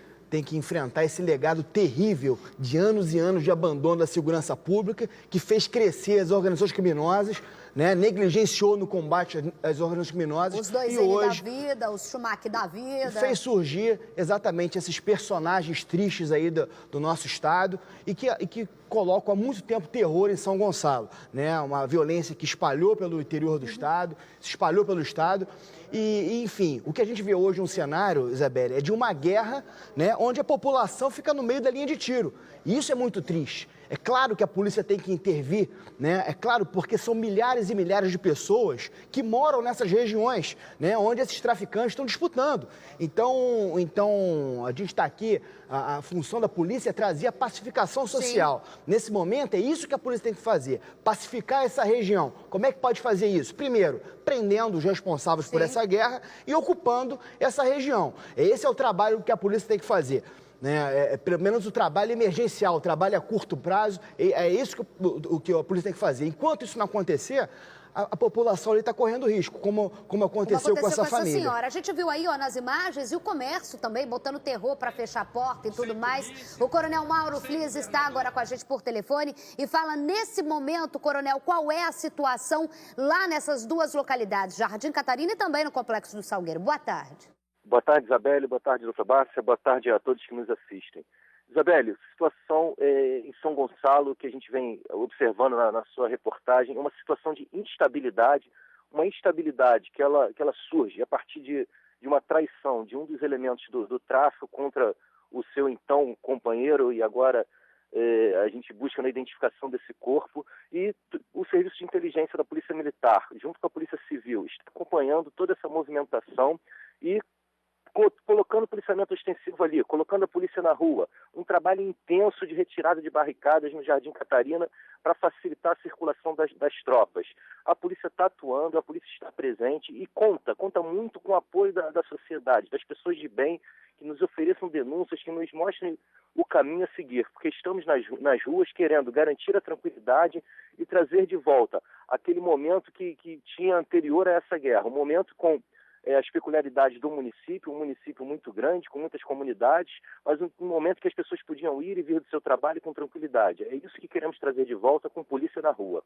enfrentar esse legado terrível de anos e anos de abandono da segurança pública, que fez crescer as organizações criminosas, né, negligenciou no combate às organizações criminosas. Os 2N da vida, os Schumacher da vida. Fez surgir exatamente esses personagens tristes aí do nosso estado e que colocam há muito tempo terror em São Gonçalo, né? Uma violência que espalhou pelo interior do estado, se espalhou pelo estado. E, enfim, o que a gente vê hoje no cenário, Isabelle, é de uma guerra, né, onde a população fica no meio da linha de tiro. E isso é muito triste. É claro que a polícia tem que intervir, né? É claro, porque são milhares e milhares de pessoas que moram nessas regiões, né, onde esses traficantes estão disputando. Então a gente está aqui, a função da polícia é trazer a pacificação social. Sim. Nesse momento, é isso que a polícia tem que fazer, pacificar essa região. Como é que pode fazer isso? Primeiro, prendendo os responsáveis por essa guerra e ocupando essa região. Esse é o trabalho que a polícia tem que fazer. Né? Pelo menos o trabalho emergencial, o trabalho a curto prazo, é isso que a polícia tem que fazer. Enquanto isso não acontecer, a população ali está correndo risco, como aconteceu com essa família. Senhora. A gente viu aí, ó, nas imagens, e o comércio também, botando terror para fechar a porta e tudo mais. O coronel Mauro Frias está agora com a gente por telefone e fala, nesse momento, coronel, qual é a situação lá nessas duas localidades, Jardim Catarina e também no Complexo do Salgueiro. Boa tarde. Boa tarde, Isabelle. Boa tarde, doutora Bárcia. Boa tarde a todos que nos assistem. Isabelle, situação em São Gonçalo que a gente vem observando na sua reportagem, é uma situação de instabilidade, uma instabilidade que ela surge a partir de uma traição de um dos elementos do tráfico contra o seu então companheiro, e agora a gente busca na identificação desse corpo, e o Serviço de Inteligência da Polícia Militar, junto com a Polícia Civil, está acompanhando toda essa movimentação e colocando policiamento ostensivo ali, colocando a polícia na rua, um trabalho intenso de retirada de barricadas no Jardim Catarina para facilitar a circulação das tropas. A polícia está atuando, a polícia está presente e conta muito com o apoio da sociedade, das pessoas de bem que nos ofereçam denúncias, que nos mostrem o caminho a seguir, porque estamos nas ruas querendo garantir a tranquilidade e trazer de volta aquele momento que tinha anterior a essa guerra, um momento com as peculiaridades do município, um município muito grande, com muitas comunidades, mas um momento que as pessoas podiam ir e vir do seu trabalho com tranquilidade. É isso que queremos trazer de volta com polícia na rua.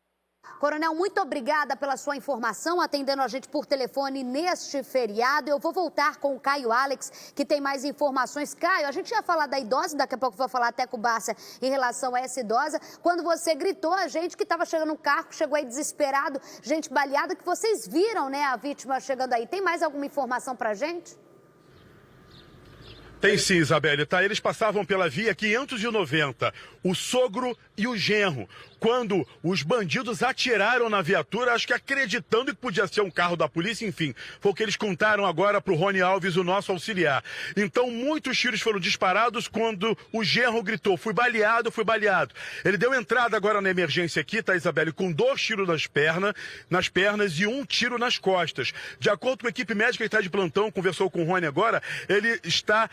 Coronel, muito obrigada pela sua informação, atendendo a gente por telefone neste feriado. Eu vou voltar com o Caio Alex, que tem mais informações. Caio, a gente ia falar da idosa, daqui a pouco vou falar até com o Bárcia em relação a essa idosa. Quando você gritou a gente que estava chegando um carro, chegou aí desesperado, gente baleada, que vocês viram, né, a vítima chegando aí. Tem mais alguma informação pra gente? Tem sim, Isabelle, tá? Eles passavam pela via 590, o sogro e o genro, quando os bandidos atiraram na viatura, acho que acreditando que podia ser um carro da polícia, enfim, foi o que eles contaram agora pro Rony Alves, o nosso auxiliar. Então, muitos tiros foram disparados quando o genro gritou, fui baleado. Ele deu entrada agora na emergência aqui, tá, Isabelle, com 2 tiros nas pernas e 1 tiro nas costas. De acordo com a equipe médica que está de plantão, conversou com o Rony agora, ele está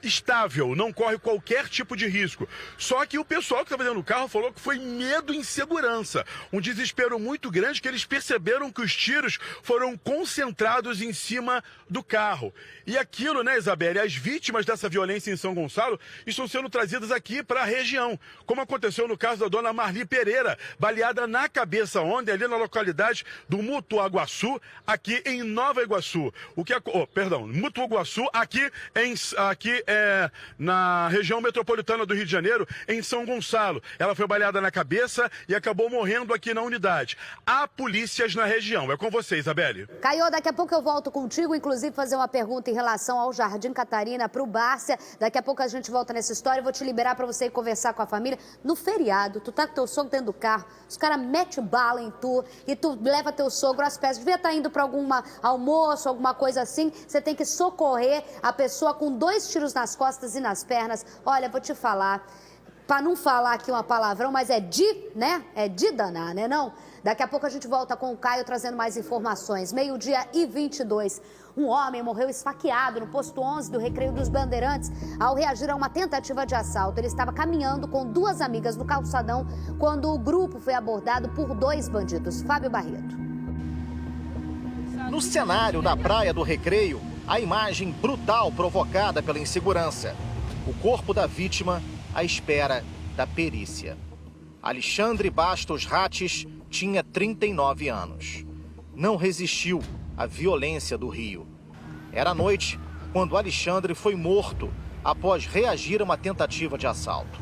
estável, não corre qualquer tipo de risco. Só que o pessoal que estava dentro do carro carro falou que foi medo e insegurança. Um desespero muito grande, que eles perceberam que os tiros foram concentrados em cima do carro. E aquilo, né, Isabelle, as vítimas dessa violência em São Gonçalo estão sendo trazidas aqui para a região, como aconteceu no caso da dona Marli Pereira, baleada na cabeça ontem, ali na localidade do Mutuaguaçu, aqui em Nova Iguaçu. Mutuaguaçu, aqui na região metropolitana do Rio de Janeiro, em São Gonçalo. Ela foi baleada na cabeça e acabou morrendo aqui na unidade. Há polícias na região. É com você, Isabelle. Caio, daqui a pouco eu volto contigo, inclusive fazer uma pergunta em relação ao Jardim Catarina, para o Bárcia. Daqui a pouco a gente volta nessa história. Eu vou te liberar para você ir conversar com a família. No feriado, tu tá com teu sogro dentro do carro, os caras metem bala em tu e tu leva teu sogro às peças. Devia estar indo para algum almoço, alguma coisa assim. Você tem que socorrer a pessoa com 2 tiros nas costas e nas pernas. Olha, vou te falar, para não falar aqui uma palavrão, mas é de danar, né não? Daqui a pouco a gente volta com o Caio trazendo mais informações. 12h22. Um homem morreu esfaqueado no posto 11 do Recreio dos Bandeirantes ao reagir a uma tentativa de assalto. Ele estava caminhando com 2 amigas no calçadão quando o grupo foi abordado por 2 bandidos. Fábio Barreto. No cenário da Praia do Recreio, a imagem brutal provocada pela insegurança. O corpo da vítima à espera da perícia. Alexandre Bastos Rates tinha 39 anos. Não resistiu à violência do Rio. Era noite quando Alexandre foi morto após reagir a uma tentativa de assalto.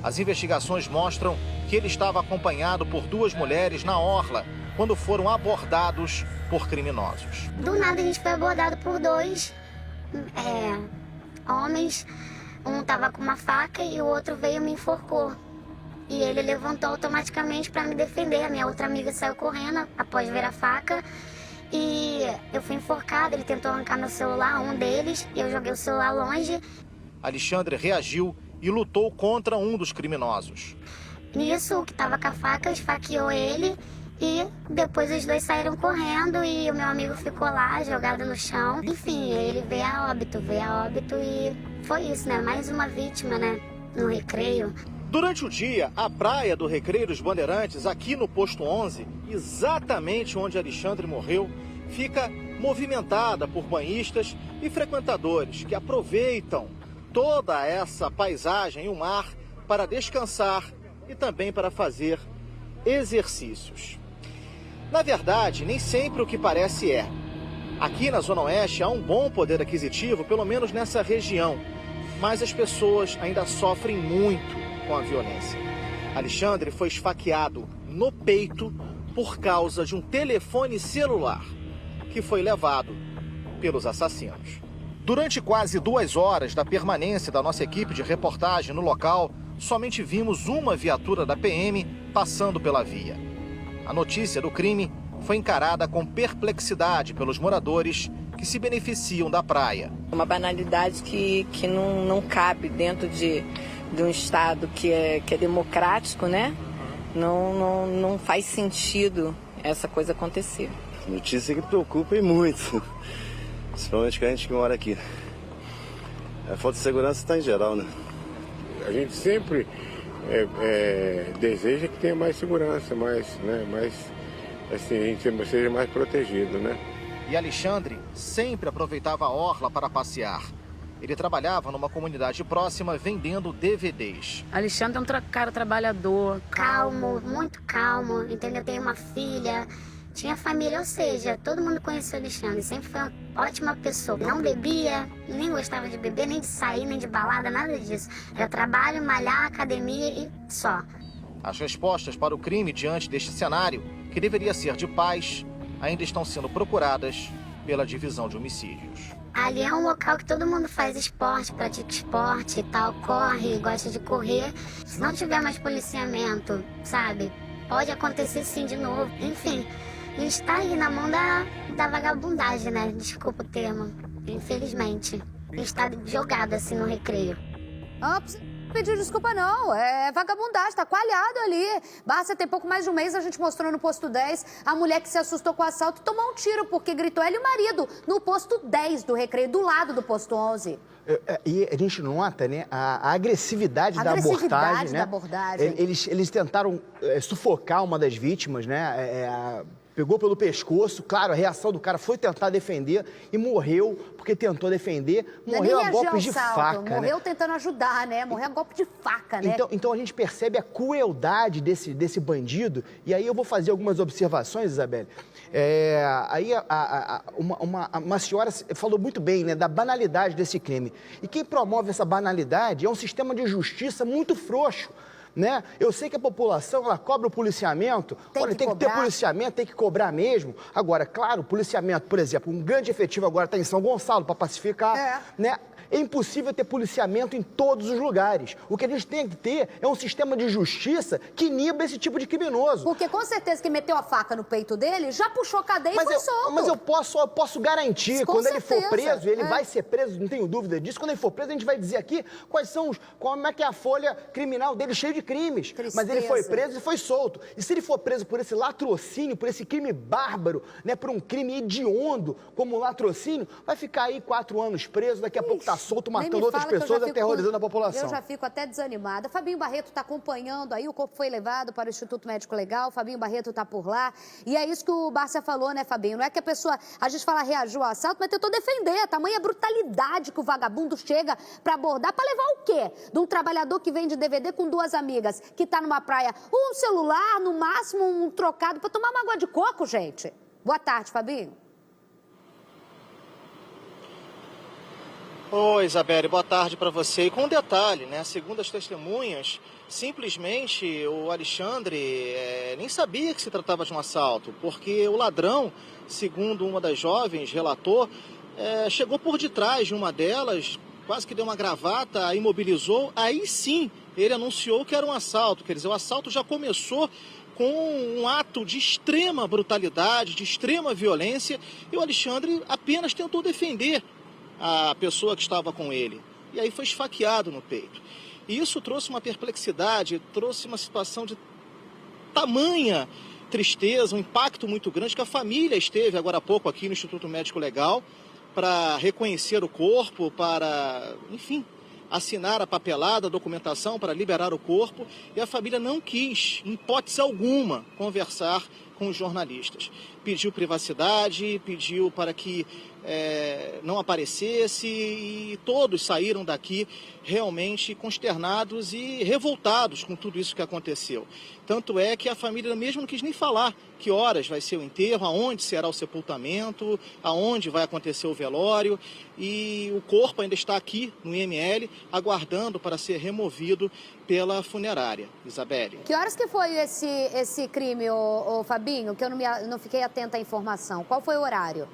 As investigações mostram que ele estava acompanhado por 2 mulheres na orla quando foram abordados por criminosos. Do nada a gente foi abordado por 2 homens. Um estava com uma faca e o outro veio e me enforcou. E ele levantou automaticamente para me defender. A minha outra amiga saiu correndo após ver a faca. E eu fui enforcada, ele tentou arrancar meu celular, um deles, e eu joguei o celular longe. Alexandre reagiu e lutou contra um dos criminosos. Nisso, o que estava com a faca esfaqueou ele e depois os 2 saíram correndo e o meu amigo ficou lá, jogado no chão. Enfim, ele veio a óbito e foi isso, né? Mais uma vítima, né? No Recreio. Durante o dia, a praia do Recreio dos Bandeirantes, aqui no posto 11, exatamente onde Alexandre morreu, fica movimentada por banhistas e frequentadores que aproveitam toda essa paisagem e o mar para descansar e também para fazer exercícios. Na verdade, nem sempre o que parece é. Aqui na Zona Oeste há um bom poder aquisitivo, pelo menos nessa região, mas as pessoas ainda sofrem muito com a violência. Alexandre foi esfaqueado no peito por causa de um telefone celular que foi levado pelos assassinos. Durante quase 2 horas da permanência da nossa equipe de reportagem no local, somente vimos uma viatura da PM passando pela via. A notícia do crime foi encarada com perplexidade pelos moradores que se beneficiam da praia. Uma banalidade que não cabe dentro de um Estado que é democrático, né? Não faz sentido essa coisa acontecer. Notícia que preocupa e muito, principalmente que a gente que mora aqui. A falta de segurança está em geral, né? A gente sempre deseja que tenha mais segurança, mais assim, a gente seja mais protegido, né? E Alexandre sempre aproveitava a orla para passear. Ele trabalhava numa comunidade próxima vendendo DVDs. Alexandre é um cara trabalhador, calmo, muito calmo, entendeu? Tem uma filha, tinha família, ou seja, todo mundo conheceu o Alexandre, sempre foi uma ótima pessoa. Não bebia, nem gostava de beber, nem de sair, nem de balada, nada disso. Era trabalho, malhar, academia e só. As respostas para o crime diante deste cenário, que deveria ser de paz, ainda estão sendo procuradas pela Divisão de Homicídios. Ali é um local que todo mundo faz esporte, pratica esporte e tal, corre, gosta de correr. Se não tiver mais policiamento, sabe, pode acontecer sim de novo. Enfim, a gente tá aí na mão da vagabundagem, né? Desculpa o termo, infelizmente. A gente tá jogado assim no Recreio. Ops. pedir desculpa não, é vagabundagem, tá coalhado ali. Barça tem pouco mais de um mês, a gente mostrou no posto 10, a mulher que se assustou com o assalto e tomou um tiro, porque gritou ela e o marido no posto 10 do Recreio, do lado do posto 11. E a gente nota, né, a agressividade da abordagem, né? Eles tentaram sufocar uma das vítimas, né? Pegou pelo pescoço, claro, a reação do cara foi tentar defender e morreu porque tentou defender, morreu a golpes de faca. Morreu tentando ajudar, né? Morreu a golpe de faca, né? Então a gente percebe a crueldade desse bandido, e aí eu vou fazer algumas observações, Isabelle. Aí uma senhora falou muito bem, né, da banalidade desse crime. E quem promove essa banalidade é um sistema de justiça muito frouxo. Né? Eu sei que a população, ela cobra o policiamento, tem que ter policiamento, tem que cobrar mesmo. Agora, claro, o policiamento, por exemplo, um grande efetivo agora está em São Gonçalo para pacificar, né? É impossível ter policiamento em todos os lugares. O que a gente tem que ter é um sistema de justiça que iniba esse tipo de criminoso. Porque com certeza que meteu a faca no peito dele, já puxou cadeia e foi solto. Mas eu posso garantir, quando ele for preso, ele vai ser preso, não tenho dúvida disso. Quando ele for preso, a gente vai dizer aqui como é que é a folha criminal dele, cheio de crimes. Mas ele foi preso e foi solto. E se ele for preso por esse latrocínio, por esse crime bárbaro, né, por um crime hediondo como o latrocínio, vai ficar aí 4 anos preso, daqui a pouco tá solto, matando outras pessoas e aterrorizando a população. Eu já fico até desanimada. Fabinho Barreto está acompanhando aí, o corpo foi levado para o Instituto Médico Legal, Fabinho Barreto está por lá. E é isso que o Barça falou, né, Fabinho? Não é que a gente fala reagiu ao assalto, mas tentou defender. A tamanha brutalidade que o vagabundo chega para abordar, para levar o quê? De um trabalhador que vende DVD com 2 amigas, que está numa praia, um celular, no máximo um trocado, para tomar uma água de coco, gente. Boa tarde, Fabinho. Oi, Isabelle, boa tarde para você. E com um detalhe, né? Segundo as testemunhas, simplesmente o Alexandre nem sabia que se tratava de um assalto, porque o ladrão, segundo uma das jovens relatou, chegou por detrás de uma delas, quase que deu uma gravata, a imobilizou, aí sim ele anunciou que era um assalto. Quer dizer, o assalto já começou com um ato de extrema brutalidade, de extrema violência, e o Alexandre apenas tentou defender a pessoa que estava com ele. E aí foi esfaqueado no peito. E isso trouxe uma perplexidade, trouxe uma situação de tamanha tristeza, um impacto muito grande, que a família esteve agora há pouco aqui no Instituto Médico Legal para reconhecer o corpo, para, enfim, assinar a papelada, a documentação para liberar o corpo, e a família não quis, em hipótese alguma, conversar com os jornalistas. Pediu privacidade, pediu para que não aparecesse, e todos saíram daqui realmente consternados e revoltados com tudo isso que aconteceu. Tanto é que a família mesmo não quis nem falar que horas vai ser o enterro, aonde será o sepultamento, aonde vai acontecer o velório, e o corpo ainda está aqui no IML, aguardando para ser removido pela funerária. Isabelle. Que horas que foi esse crime, ô Fabinho, que eu não fiquei atenta à informação? Qual foi o horário?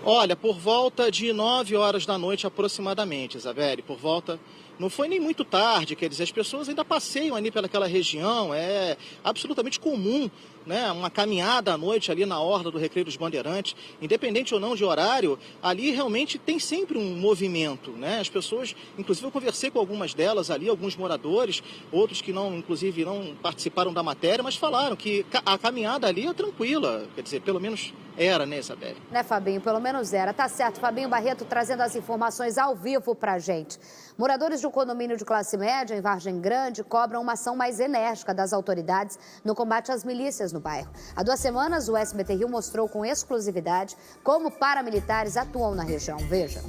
Olha, por volta de 9 horas da noite aproximadamente, Isabelle, por volta... Não foi nem muito tarde, quer dizer, as pessoas ainda passeiam ali pelaquela região, é absolutamente comum, né, uma caminhada à noite ali na orla do Recreio dos Bandeirantes, independente ou não de horário, ali realmente tem sempre um movimento, né, as pessoas, inclusive eu conversei com algumas delas ali, alguns moradores, outros que não, inclusive não participaram da matéria, mas falaram que a caminhada ali é tranquila, quer dizer, pelo menos era, né, Isabelle? Né, Fabinho, pelo menos era, tá certo, Fabinho Barreto trazendo as informações ao vivo pra gente. Moradores de um condomínio de classe média em Vargem Grande cobram uma ação mais enérgica das autoridades no combate às milícias no bairro. Há 2 semanas, o SBT Rio mostrou com exclusividade como paramilitares atuam na região. Veja.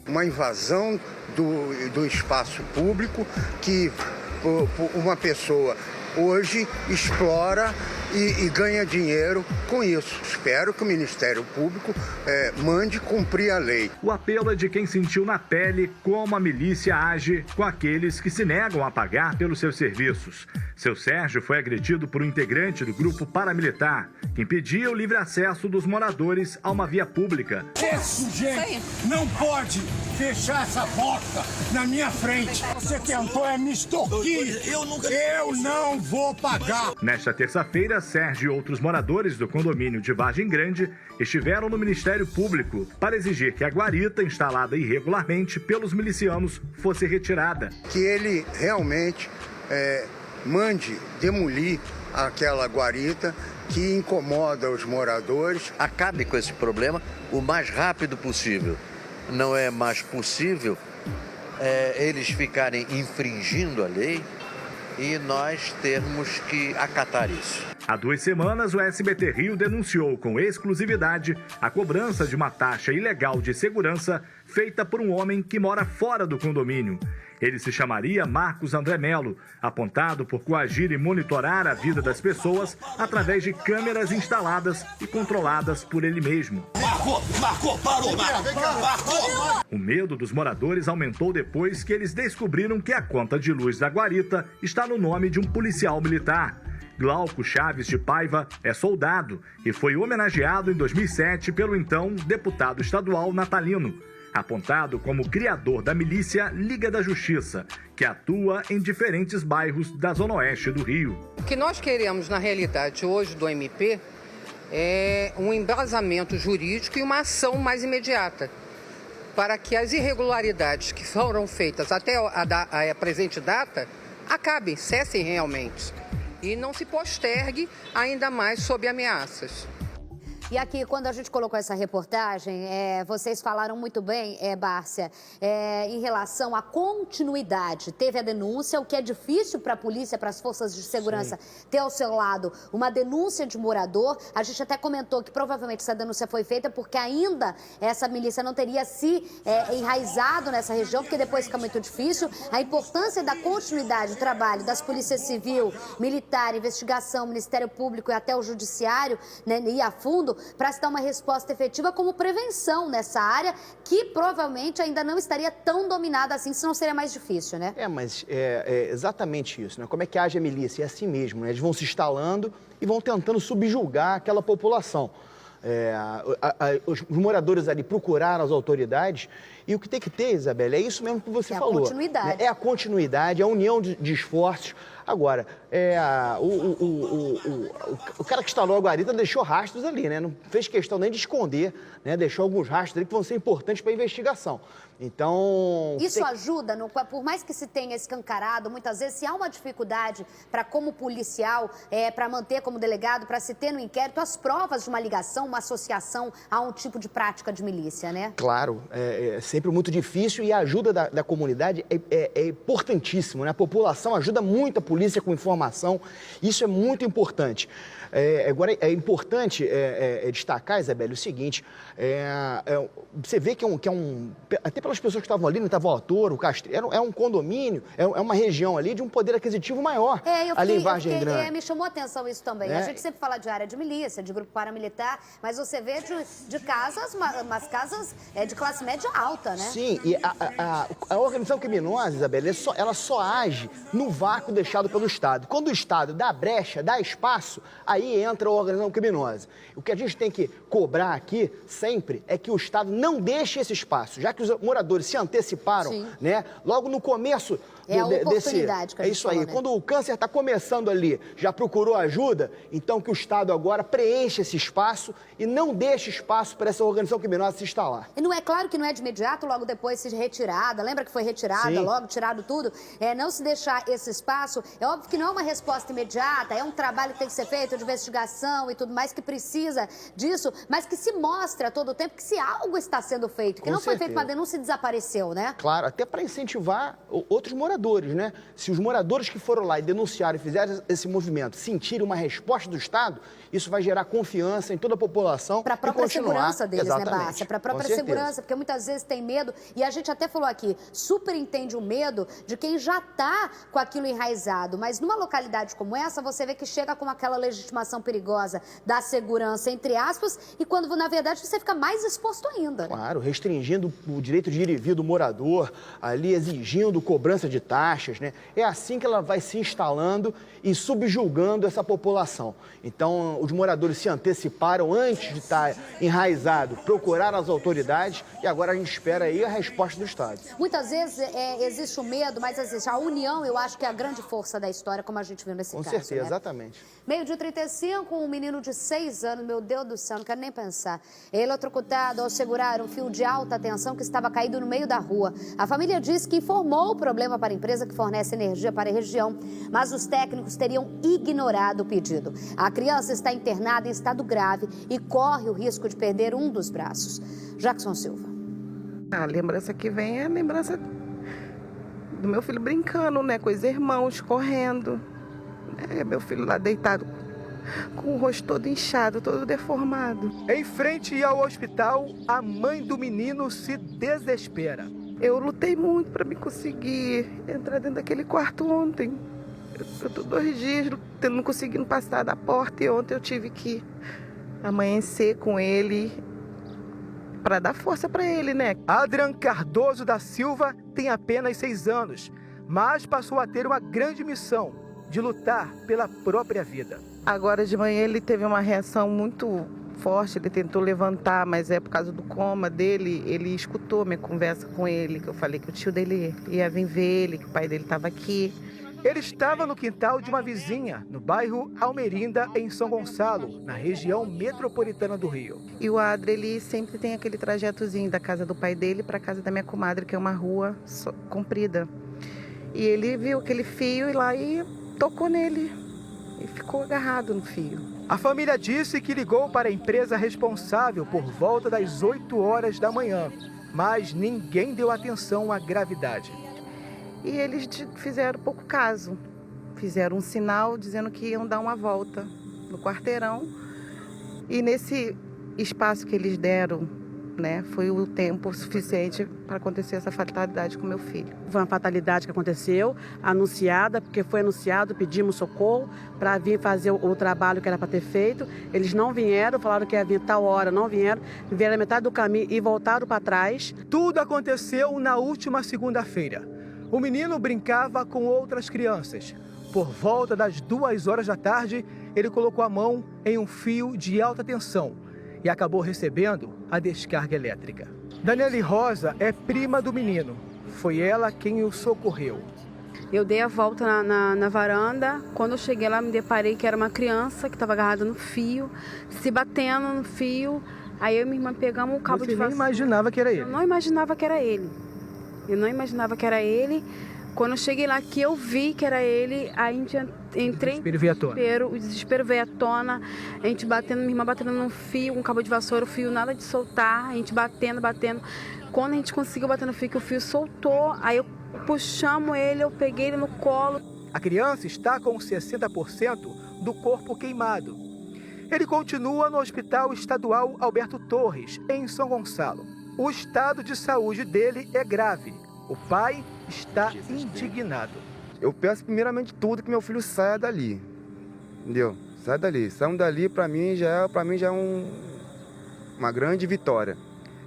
Uma invasão do espaço público que uma pessoa hoje explora e ganha dinheiro com isso. Espero que o Ministério Público mande cumprir a lei. O apelo é de quem sentiu na pele como a milícia age com aqueles que se negam a pagar pelos seus serviços. Seu Sérgio foi agredido por um integrante do grupo paramilitar, que impedia o livre acesso dos moradores a uma via pública. Esse sujeito não pode fechar essa porta na minha frente. Você tentou me extorquir. Eu não vou pagar. Nesta terça-feira, Moreira, Sérgio e outros moradores do condomínio de Vargem Grande estiveram no Ministério Público para exigir que a guarita instalada irregularmente pelos milicianos fosse retirada. Que ele realmente mande demolir aquela guarita que incomoda os moradores. Acabe com esse problema o mais rápido possível. Não é mais possível eles ficarem infringindo a lei e nós termos que acatar isso. Há 2 semanas, o SBT Rio denunciou com exclusividade a cobrança de uma taxa ilegal de segurança feita por um homem que mora fora do condomínio. Ele se chamaria Marcos André Melo, apontado por coagir e monitorar a vida das pessoas através de câmeras instaladas e controladas por ele mesmo. Parou! O medo dos moradores aumentou depois que eles descobriram que a conta de luz da guarita está no nome de um policial militar. Glauco Chaves de Paiva é soldado e foi homenageado em 2007 pelo então deputado estadual Natalino, apontado como criador da milícia Liga da Justiça, que atua em diferentes bairros da Zona Oeste do Rio. O que nós queremos, na realidade, hoje do MP é um embasamento jurídico e uma ação mais imediata, para que as irregularidades que foram feitas até a presente data acabem, cessem realmente e não se postergue ainda mais sob ameaças. E aqui, quando a gente colocou essa reportagem, vocês falaram muito bem, Bárcia, em relação à continuidade. Teve a denúncia, o que é difícil para a polícia, para as forças de segurança, ter ao seu lado uma denúncia de morador. A gente até comentou que provavelmente essa denúncia foi feita porque ainda essa milícia não teria se enraizado nessa região, porque depois fica muito difícil. A importância da continuidade do trabalho das polícias civil, militar, investigação, Ministério Público e até o Judiciário, né, ir a fundo, para se dar uma resposta efetiva como prevenção nessa área, que provavelmente ainda não estaria tão dominada assim, senão seria mais difícil, né? Mas é exatamente isso, né? Como é que age a milícia? É assim mesmo, né? Eles vão se instalando e vão tentando subjugar aquela população. Os moradores ali procuraram as autoridades e o que tem que ter, Isabela, é isso mesmo que você falou. É a continuidade. Né? É a continuidade, é a união de esforços. Agora, o cara que instalou a guarita deixou rastros ali, né? Não fez questão nem de esconder, né? Deixou alguns rastros ali que vão ser importantes para a investigação. Então... Isso ajuda, por mais que se tenha escancarado, muitas vezes, se há uma dificuldade para, como policial, para manter como delegado, para se ter no inquérito as provas de uma ligação, uma associação a um tipo de prática de milícia, né? Claro, é sempre muito difícil e a ajuda da comunidade é importantíssimo, né? A população ajuda muito a polícia com informação, isso é muito importante. Agora, é importante destacar, Isabela, o seguinte, você vê que até pelas pessoas que estavam ali, não estava o autor, o Castro, é um condomínio, é uma região ali de um poder aquisitivo maior, ali em Vargem Grande. Me chamou a atenção isso também. A gente sempre fala de área de milícia, de grupo paramilitar, mas você vê de casas, umas casas de classe média alta, né? Sim, e a organização criminosa, Isabela, ela só age no vácuo deixado pelo Estado. Quando o Estado dá brecha, dá espaço, aí entra a organização criminosa. O que a gente tem que cobrar aqui sempre é que o Estado não deixe esse espaço, já que os moradores se anteciparam, né? Logo no começo a oportunidade que a gente isso aí, falou, né? Quando o câncer está começando ali, já procurou ajuda, então que o Estado agora preencha esse espaço e não deixe espaço para essa organização criminosa se instalar. E não é claro que não é de imediato, logo depois se retirada, lembra que foi retirada, Sim. Logo tirado tudo, não se deixar esse espaço, é óbvio que não é uma resposta imediata, é um trabalho que tem que ser feito de investigação e tudo mais, que precisa disso, mas que se mostra a todo tempo que se algo está sendo feito, que não foi feito uma denúncia e desapareceu, né? Claro, até para incentivar outros moradores, né? Se os moradores que foram lá e denunciaram e fizeram esse movimento sentirem uma resposta do Estado, isso vai gerar confiança em toda a população. Para a própria segurança deles, Exatamente. Né, Bárcia? Para a própria segurança, porque muitas vezes tem medo, e a gente até falou aqui, super entende o medo de quem já está com aquilo enraizado, mas numa localidade como essa, você vê que chega com aquela legitimação perigosa da segurança, entre aspas, e quando, na verdade, você fica mais exposto ainda. Claro, restringindo o direito de ir e vir do morador, ali exigindo cobrança de taxas, né? É assim que ela vai se instalando e subjugando essa população. Então, os moradores se anteciparam antes de estar enraizado, procuraram as autoridades e agora a gente espera aí a resposta do Estado. Muitas vezes existe o medo, mas existe a união, eu acho que é a grande força força da história, como a gente viu nesse caso. Com certeza, né? Exatamente. 12h35, um menino de 6 anos, meu Deus do céu, não quero nem pensar. Eletrocutado ao segurar um fio de alta tensão que estava caído no meio da rua. A família disse que informou o problema para a empresa que fornece energia para a região, mas os técnicos teriam ignorado o pedido. A criança está internada em estado grave e corre o risco de perder um dos braços. Jackson Silva. A lembrança que vem é a lembrança do meu filho brincando, né, com os irmãos, correndo. Meu filho lá deitado, com o rosto todo inchado, todo deformado. Em frente ao hospital, a mãe do menino se desespera. Eu lutei muito para me conseguir entrar dentro daquele quarto ontem. Eu tô 2 dias não conseguindo passar da porta e ontem eu tive que amanhecer com ele para dar força para ele, né? Adrian Cardoso da Silva tem apenas 6 anos, mas passou a ter uma grande missão de lutar pela própria vida. Agora de manhã ele teve uma reação muito forte, ele tentou levantar, mas por causa do coma dele, ele escutou minha conversa com ele, que eu falei que o tio dele ia vir ver ele, que o pai dele estava aqui. Ele estava no quintal de uma vizinha, no bairro Almerinda, em São Gonçalo, na região metropolitana do Rio. E o Adri, ele sempre tem aquele trajetozinho da casa do pai dele para a casa da minha comadre, que é uma rua comprida. E ele viu aquele fio e lá e tocou nele e ficou agarrado no fio. A família disse que ligou para a empresa responsável por volta das 8 horas da manhã, mas ninguém deu atenção à gravidade. E eles fizeram pouco caso. Fizeram um sinal dizendo que iam dar uma volta no quarteirão. E nesse espaço que eles deram, né, foi o tempo suficiente para acontecer essa fatalidade com meu filho. Foi uma fatalidade que aconteceu, anunciada, porque foi anunciado, pedimos socorro para vir fazer o trabalho que era para ter feito. Eles não vieram, falaram que ia vir tal hora, não vieram a metade do caminho e voltaram para trás. Tudo aconteceu na última segunda-feira. O menino brincava com outras crianças. Por volta das 2 horas da tarde, ele colocou a mão em um fio de alta tensão e acabou recebendo a descarga elétrica. Daniele Rosa é prima do menino. Foi ela quem o socorreu. Eu dei a volta na varanda. Quando eu cheguei lá, me deparei que era uma criança que estava agarrada no fio, se batendo no fio. Aí eu e minha irmã pegamos o cabo de vassoura. Você nem imaginava que era ele? Eu não imaginava que era ele. Quando eu cheguei lá, que eu vi que era ele, aí a gente entrei em desespero, o desespero veio à tona, a gente batendo, minha irmã batendo no fio, com um cabo de vassoura, o fio nada de soltar, a gente batendo. Quando a gente conseguiu bater no fio, que o fio soltou, aí puxamos ele, eu peguei ele no colo. A criança está com 60% do corpo queimado. Ele continua no Hospital Estadual Alberto Torres, em São Gonçalo. O estado de saúde dele é grave. O pai está indignado. Eu peço primeiramente tudo que meu filho saia dali, entendeu? Sai dali. Saindo dali, para mim já é uma grande vitória.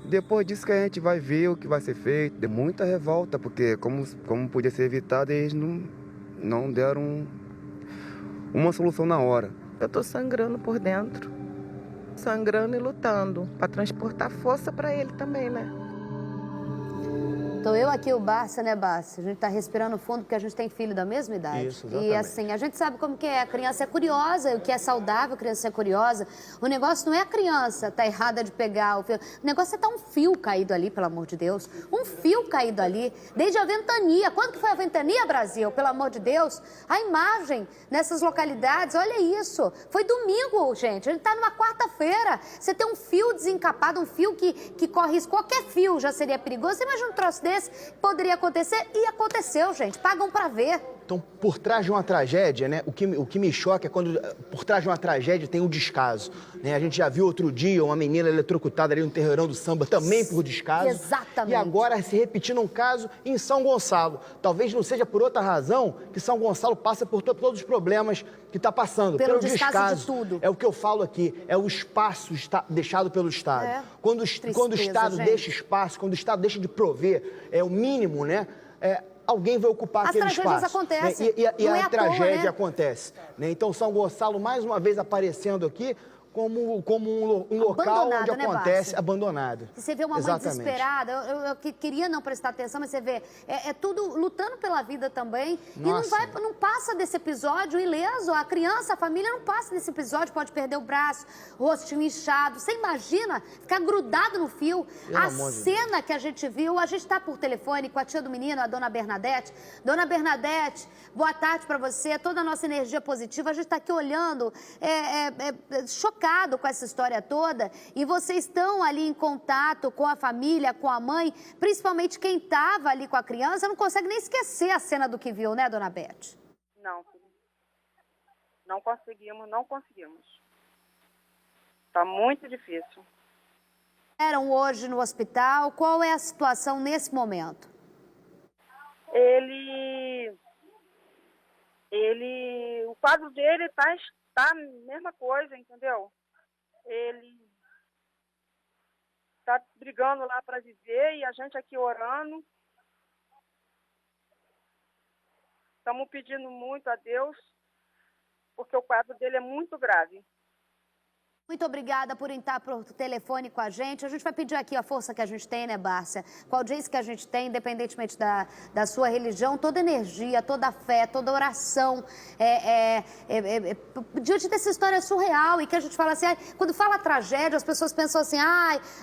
Depois disso que a gente vai ver o que vai ser feito. Deu muita revolta, porque como podia ser evitado, eles não deram uma solução na hora. Eu tô sangrando por dentro, sangrando e lutando para transportar força para ele também, né? Então eu aqui, o Barça, né, Barça? A gente tá respirando fundo porque a gente tem filho da mesma idade. Isso, exatamente. E assim, a gente sabe como que é. A criança é curiosa, o que é saudável, a criança é curiosa. O negócio não é a criança tá errada de pegar o fio. O negócio é tá um fio caído ali, pelo amor de Deus. Um fio caído ali, desde a ventania. Quando que foi a ventania, Brasil? Pelo amor de Deus. A imagem nessas localidades, olha isso. Foi domingo, gente. A gente tá numa quarta-feira. Você tem um fio desencapado, um fio que corre risco. Qualquer fio já seria perigoso. Você imagina um troço desse? Poderia acontecer e aconteceu, gente. Pagam pra ver. Então, por trás de uma tragédia, né, o que me choca é quando por trás de uma tragédia tem o descaso. Né? A gente já viu outro dia uma menina eletrocutada ali no terreirão do samba, também por descaso. Exatamente. E agora se repetindo um caso em São Gonçalo. Talvez não seja por outra razão que São Gonçalo passa por todos os problemas que está passando. Pelo descaso de tudo. É o que eu falo aqui, é o espaço deixado pelo Estado. É. Quando o Estado deixa espaço, quando o Estado deixa de prover, é o mínimo, né? Alguém vai ocupar aquele espaço. As tragédias acontecem. Né? E não a tragédia toa, né? acontece. Né? Então, São Gonçalo, mais uma vez aparecendo aqui como um local onde acontece abandonado. Você vê uma mãe desesperada, eu queria não prestar atenção, mas você vê, é tudo lutando pela vida também. Nossa. E não passa desse episódio ileso. A criança, a família não passa desse episódio, pode perder o braço, o rostinho inchado. Você imagina ficar grudado no fio. A cena que a gente viu, a gente está por telefone com a tia do menino, a dona Bernadette. Dona Bernadette, boa tarde para você, toda a nossa energia positiva. A gente está aqui olhando, chocado com essa história toda, e vocês estão ali em contato com a família, com a mãe, principalmente quem estava ali com a criança, não consegue nem esquecer a cena do que viu, né, dona Beth? Não, não conseguimos. Tá muito difícil. Eram hoje no hospital, qual é a situação nesse momento? O quadro dele tá a mesma coisa, entendeu? Ele tá brigando lá para viver e a gente aqui orando. Estamos pedindo muito a Deus, porque o quadro dele é muito grave. Muito obrigada por estar por telefone com a gente. A gente vai pedir aqui a força que a gente tem, né, Bárcia? Com a audiência que a gente tem, independentemente da sua religião, toda energia, toda fé, toda oração, diante dessa história surreal e que a gente fala assim, quando fala tragédia, as pessoas pensam assim,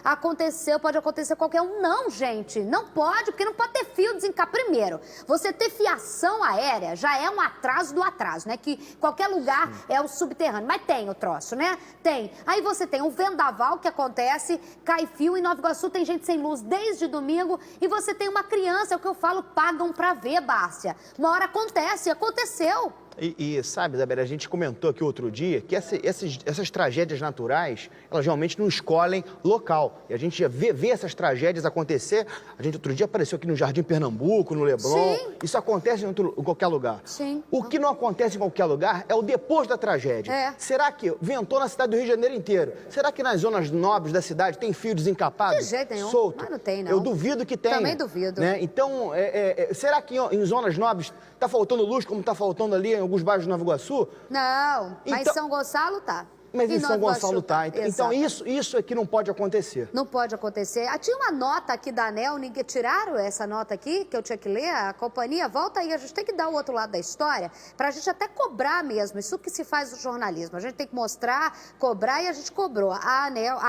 aconteceu, pode acontecer qualquer um. Não, gente, não pode, porque não pode ter fio desencapado. Primeiro, você ter fiação aérea já é um atraso do atraso, né? Que qualquer lugar é o subterrâneo, mas tem o troço, né? Tem. Aí você tem um vendaval que acontece, cai fio, em Nova Iguaçu tem gente sem luz desde domingo, e você tem uma criança, é o que eu falo, pagam pra ver, Bárcia. Uma hora acontece, aconteceu. E sabe, Isabela, a gente comentou aqui outro dia que essas tragédias naturais, elas realmente não escolhem local. E a gente já vê essas tragédias acontecer. A gente outro dia apareceu aqui no Jardim Pernambuco, no Leblon. Sim. Isso acontece em qualquer lugar. Sim. O que não acontece em qualquer lugar é o depois da tragédia. Será que ventou na cidade do Rio de Janeiro inteira? Será que nas zonas nobres da cidade tem fio desencapado? De jeito nenhum. Solto? Mas não tem, não. Eu duvido que tenha. Também duvido. Né? Então, será que em zonas nobres está faltando luz como está faltando ali em alguns bairros de Nova Iguaçu? Não, mas em São Gonçalo tá. Mas em São Gonçalo tá. Então isso é que não pode acontecer. Não pode acontecer. Tinha uma nota aqui da ANEEL, ninguém tiraram essa nota aqui, que eu tinha que ler, a companhia, volta aí, a gente tem que dar o outro lado da história, pra gente até cobrar mesmo, isso que se faz no jornalismo, a gente tem que mostrar, cobrar, e a gente cobrou. A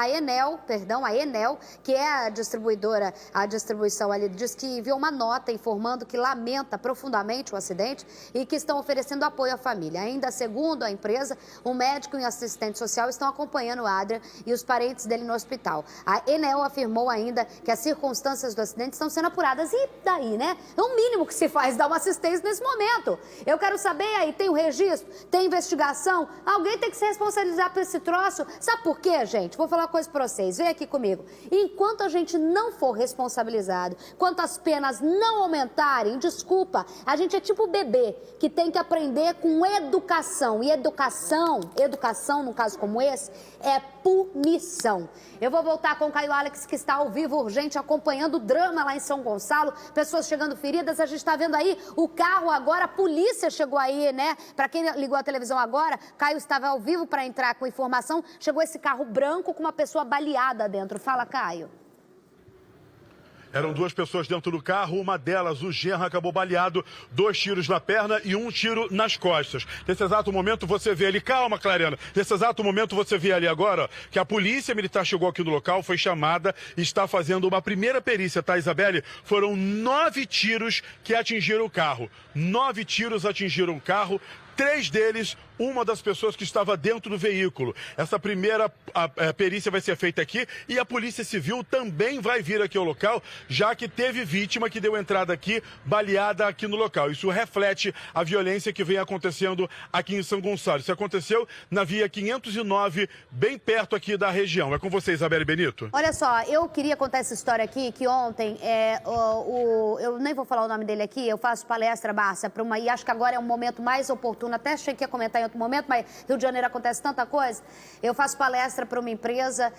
Enel, que é a distribuidora, a distribuição ali, diz que enviou uma nota informando que lamenta profundamente o acidente e que estão oferecendo apoio à família. Ainda segundo a empresa, um médico e um assistente social estão acompanhando o Adrian e os parentes dele no hospital. A Enel afirmou ainda que as circunstâncias do acidente estão sendo apuradas. E daí, né? É o mínimo que se faz, dar uma assistência nesse momento. Eu quero saber aí, tem o registro? Tem investigação? Alguém tem que se responsabilizar por esse troço? Sabe por quê, gente? Vou falar uma coisa pra vocês. Vem aqui comigo. Enquanto a gente não for responsabilizado, enquanto as penas não aumentarem, desculpa, a gente é tipo bebê que tem que aprender com educação. E educação, num caso como esse, é punição. Eu vou voltar com o Caio Alex, que está ao vivo, urgente, acompanhando o drama lá em São Gonçalo, pessoas chegando feridas, a gente está vendo aí o carro agora, a polícia chegou aí, né? Para quem ligou a televisão agora, Caio estava ao vivo para entrar com informação, chegou esse carro branco com uma pessoa baleada dentro. Fala, Caio. Eram duas pessoas dentro do carro, uma delas, o genro, acabou baleado, 2 tiros na perna e 1 tiro nas costas. Nesse exato momento você vê ali, calma, Clariana, nesse exato momento você vê ali agora, ó, que a polícia militar chegou aqui no local, foi chamada e está fazendo uma primeira perícia, tá, Isabelle? Foram 9 tiros que atingiram o carro. 9 tiros atingiram o carro. 3 deles, uma das pessoas que estava dentro do veículo. Essa primeira perícia vai ser feita aqui e a Polícia Civil também vai vir aqui ao local, já que teve vítima que deu entrada aqui, baleada aqui no local. Isso reflete a violência que vem acontecendo aqui em São Gonçalo. Isso aconteceu na via 509, bem perto aqui da região. É com você, Isabelle Benito. Olha só, eu queria contar essa história aqui, que ontem, eu nem vou falar o nome dele aqui, eu faço palestra, Bárcia, e acho que agora é um momento mais oportuno, até achei que ia comentar em momento, mas Rio de Janeiro acontece tanta coisa. Eu faço palestra para uma empresa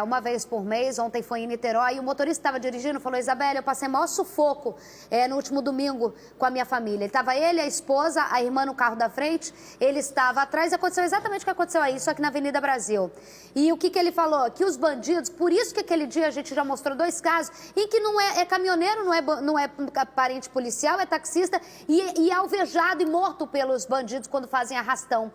uma vez por mês, ontem foi em Niterói, e o motorista estava dirigindo, falou: Isabelle, eu passei maior sufoco no último domingo com a minha família. Ele estava ele, a esposa, a irmã no carro da frente, ele estava atrás, e aconteceu exatamente o que aconteceu aí, só que na Avenida Brasil. E o que ele falou? Que os bandidos, por isso que aquele dia a gente já mostrou 2 casos, em que não é caminhoneiro, não é parente policial, é taxista, e é alvejado e morto pelos bandidos quando fazem arrastão.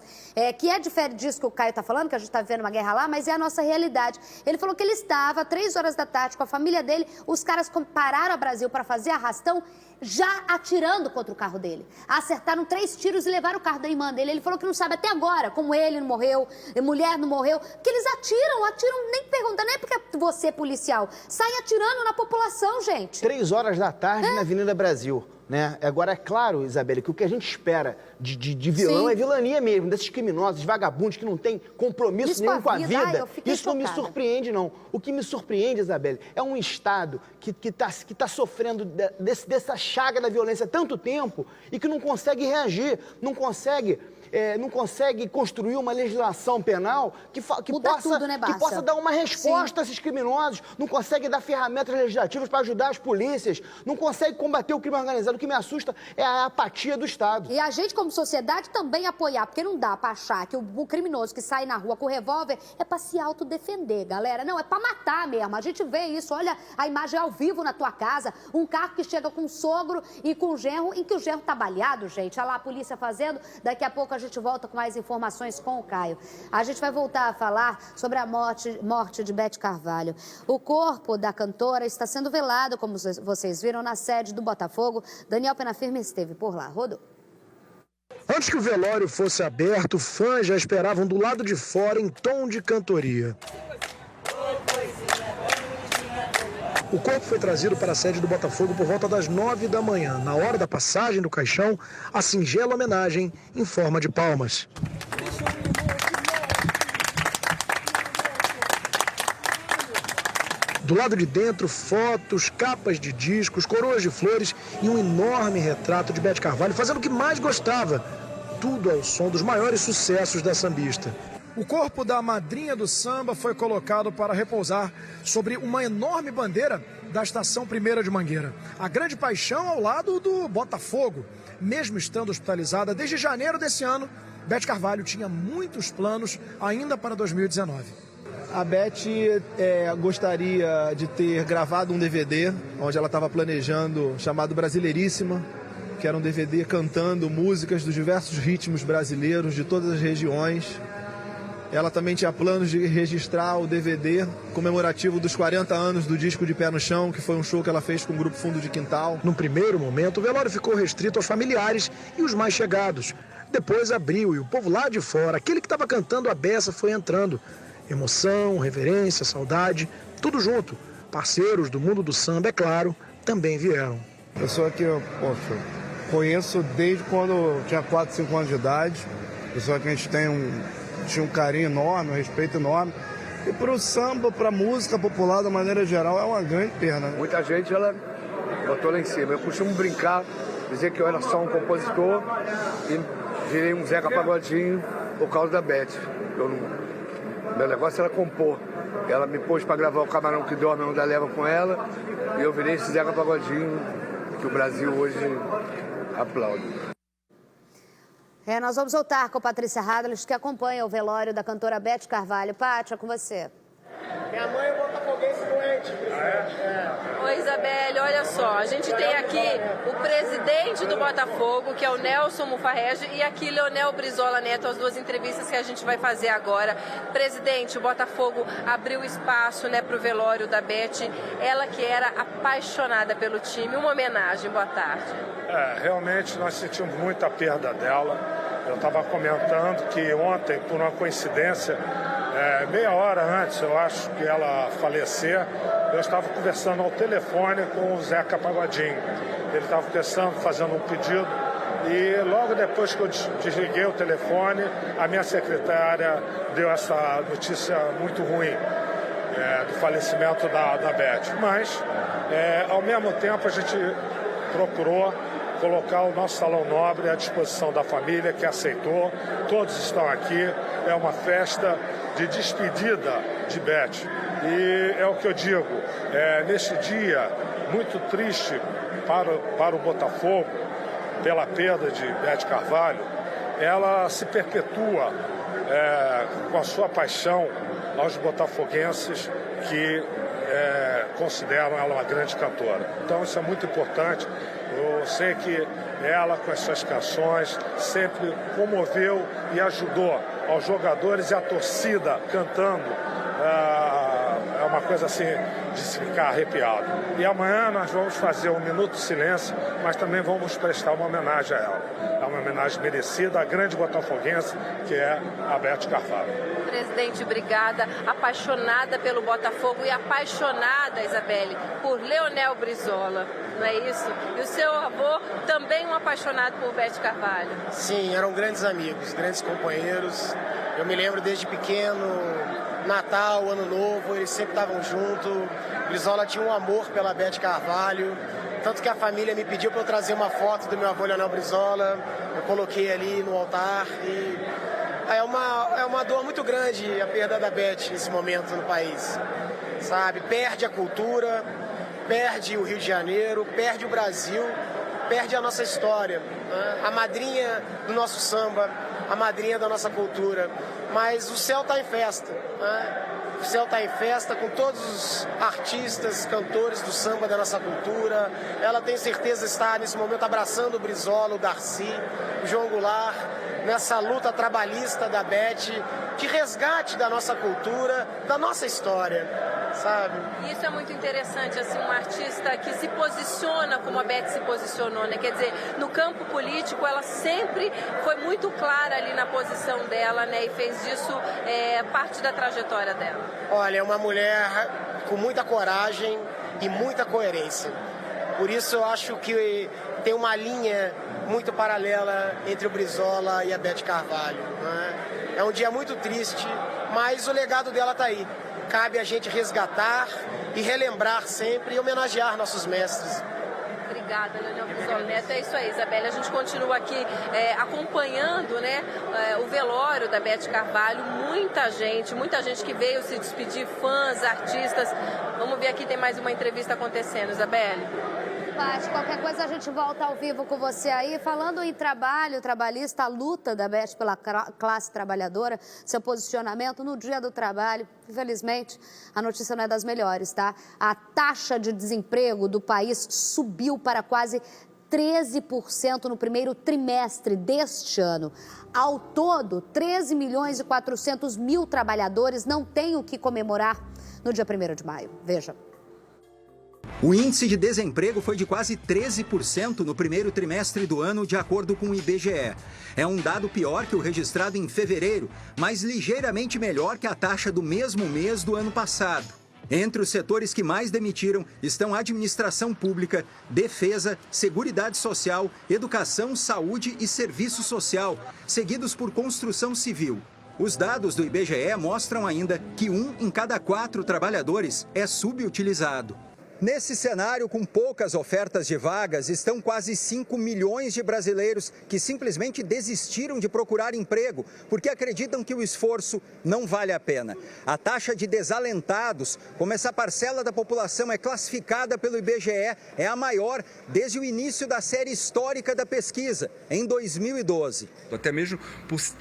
Que é diferente disso que o Caio está falando, que a gente está vivendo uma guerra lá, mas é a nossa realidade. Ele falou que ele estava, 3 horas da tarde, com a família dele, os caras pararam a Brasil para fazer arrastão, já atirando contra o carro dele. Acertaram 3 tiros e levaram o carro da irmã dele. Ele falou que não sabe até agora como ele não morreu, mulher não morreu, que eles atiram, nem perguntam, nem porque você, policial, sai atirando na população, gente. 3 horas da tarde na Avenida Brasil. Né? Agora, é claro, Isabelle, que o que a gente espera de vilão é vilania mesmo, desses criminosos, vagabundos que não têm compromisso nenhum com a vida. Isso não me surpreende, não. O que me surpreende, Isabelle, é um Estado que tá sofrendo dessa chaga da violência há tanto tempo e que não consegue reagir, não consegue construir uma legislação penal que possa dar uma resposta a esses criminosos, não consegue dar ferramentas legislativas para ajudar as polícias, não consegue combater o crime organizado. O que me assusta é a apatia do Estado. E a gente, como sociedade, também apoiar, porque não dá para achar que o criminoso que sai na rua com revólver é para se autodefender, galera. Não, é para matar mesmo. A gente vê isso, olha a imagem ao vivo na tua casa, um carro que chega com o sogro e com o genro, em que o genro tá baleado, gente. Olha lá a polícia fazendo, daqui a pouco a gente volta com mais informações com o Caio. A gente vai voltar a falar sobre a morte de Beth Carvalho. O corpo da cantora está sendo velado, como vocês viram, na sede do Botafogo. Daniel Penafirme esteve por lá. Rodou. Antes que o velório fosse aberto, fãs já esperavam do lado de fora em tom de cantoria. O corpo foi trazido para a sede do Botafogo por volta das 9 da manhã. Na hora da passagem do caixão, a singela homenagem em forma de palmas. Do lado de dentro, fotos, capas de discos, coroas de flores e um enorme retrato de Beth Carvalho, fazendo o que mais gostava, tudo ao som dos maiores sucessos da sambista. O corpo da madrinha do samba foi colocado para repousar sobre uma enorme bandeira da Estação 1ª de Mangueira. A grande paixão ao lado do Botafogo. Mesmo estando hospitalizada desde janeiro desse ano, Beth Carvalho tinha muitos planos ainda para 2019. A Beth gostaria de ter gravado um DVD, onde ela estava planejando, chamado Brasileiríssima, que era um DVD cantando músicas dos diversos ritmos brasileiros, de todas as regiões. Ela também tinha planos de registrar o DVD comemorativo dos 40 anos do disco De Pé no Chão, que foi um show que ela fez com o grupo Fundo de Quintal. No primeiro momento, o velório ficou restrito aos familiares e os mais chegados. Depois abriu e o povo lá de fora, aquele que estava cantando a beça, foi entrando. Emoção, reverência, saudade, tudo junto. Parceiros do mundo do samba, é claro, também vieram. Pessoa que eu conheço desde quando eu tinha 4, 5 anos de idade. Pessoa que a gente tinha um carinho enorme, um respeito enorme. E para o samba, para a música popular, da maneira geral, é uma grande perda. Muita gente, ela botou lá em cima. Eu costumo brincar, dizer que eu era só um compositor e virei um Zeca Pagodinho por causa da Beth. Meu negócio era compor. Ela me pôs para gravar O Camarão que Dorme Onde a Leva com ela e eu virei esse Zeca Pagodinho que o Brasil hoje aplaude. Nós vamos voltar com a Patrícia Hadler, que acompanha o velório da cantora Beth Carvalho. Pátia, com você. Minha mãe é botafoguense doente. Oi, Isabelle, olha só, a gente tem aqui o presidente do Botafogo, que é o Nelson Mufarrege, e aqui Leonel Brizola Neto, as duas entrevistas que a gente vai fazer agora. Presidente, o Botafogo abriu espaço para o velório da Beth, ela que era apaixonada pelo time. Uma homenagem, boa tarde. Realmente nós sentimos muita perda dela. Eu estava comentando que ontem, por uma coincidência, meia hora antes, eu acho que ela falecer, eu estava conversando ao telefone com o Zeca Pagodinho. Ele estava conversando, fazendo um pedido, e logo depois que eu desliguei o telefone, a minha secretária deu essa notícia muito ruim do falecimento da Beth. Mas, ao mesmo tempo, a gente procurou colocar o nosso Salão Nobre à disposição da família que aceitou. Todos estão aqui. É uma festa de despedida de Beth. E é o que eu digo, neste dia muito triste para o Botafogo, pela perda de Beth Carvalho, ela se perpetua com a sua paixão aos botafoguenses que consideram ela uma grande cantora. Então isso é muito importante. Eu sei que ela, com as suas canções, sempre comoveu e ajudou aos jogadores e à torcida cantando. É uma coisa assim de se ficar arrepiado. E amanhã nós vamos fazer um minuto de silêncio, mas também vamos prestar uma homenagem a ela. É uma homenagem merecida à grande botafoguense, que é a Beth Carvalho. Presidente, obrigada. Apaixonada pelo Botafogo e apaixonada, Isabelle, por Leonel Brizola, não é isso? E o seu avô também um apaixonado por Beth Carvalho. Sim, eram grandes amigos, grandes companheiros. Eu me lembro desde pequeno, Natal, Ano Novo, eles sempre estavam juntos. Brizola tinha um amor pela Beth Carvalho, tanto que a família me pediu para eu trazer uma foto do meu avô Leonel Brizola. Eu coloquei ali no altar e é uma dor muito grande a perda da Beth nesse momento no país, sabe? Perde a cultura, perde o Rio de Janeiro, perde o Brasil, perde a nossa história, né? A madrinha do nosso samba, a madrinha da nossa cultura. Mas o céu está em festa, né? O céu está em festa com todos os artistas, cantores do samba da nossa cultura. Ela tem certeza está nesse momento abraçando o Brizola, o Darcy, o João Goulart, nessa luta trabalhista da Beth, de resgate da nossa cultura, da nossa história, sabe? Isso é muito interessante, assim, um artista que se posiciona como a Beth se posicionou, né? Quer dizer, no campo político ela sempre foi muito clara ali na posição dela, né? E fez disso parte da trajetória dela. Olha, é uma mulher com muita coragem e muita coerência. Por isso eu acho que tem uma linha muito paralela entre o Brizola e a Beth Carvalho, né? É um dia muito triste, mas o legado dela está aí. Cabe a gente resgatar e relembrar sempre e homenagear nossos mestres. Obrigada, Leonel Brizola Neto. É isso aí, Isabelle. A gente continua aqui acompanhando, né, o velório da Beth Carvalho. Muita gente que veio se despedir, fãs, artistas. Vamos ver aqui, tem mais uma entrevista acontecendo, Isabelle. Qualquer coisa a gente volta ao vivo com você aí. Falando em trabalho, trabalhista, a luta da Beth pela classe trabalhadora, seu posicionamento no Dia do Trabalho. Infelizmente, a notícia não é das melhores, tá? A taxa de desemprego do país subiu para quase 13% no primeiro trimestre deste ano. Ao todo, 13.400.000 trabalhadores não têm o que comemorar no dia 1º de maio. Veja. O índice de desemprego foi de quase 13% no primeiro trimestre do ano, de acordo com o IBGE. É um dado pior que o registrado em fevereiro, mas ligeiramente melhor que a taxa do mesmo mês do ano passado. Entre os setores que mais demitiram estão administração pública, defesa, seguridade social, educação, saúde e serviço social, seguidos por construção civil. Os dados do IBGE mostram ainda que 1 em cada 4 trabalhadores é subutilizado. Nesse cenário, com poucas ofertas de vagas, estão quase 5 milhões de brasileiros que simplesmente desistiram de procurar emprego porque acreditam que o esforço não vale a pena. A taxa de desalentados, como essa parcela da população é classificada pelo IBGE, é a maior desde o início da série histórica da pesquisa, em 2012. Até mesmo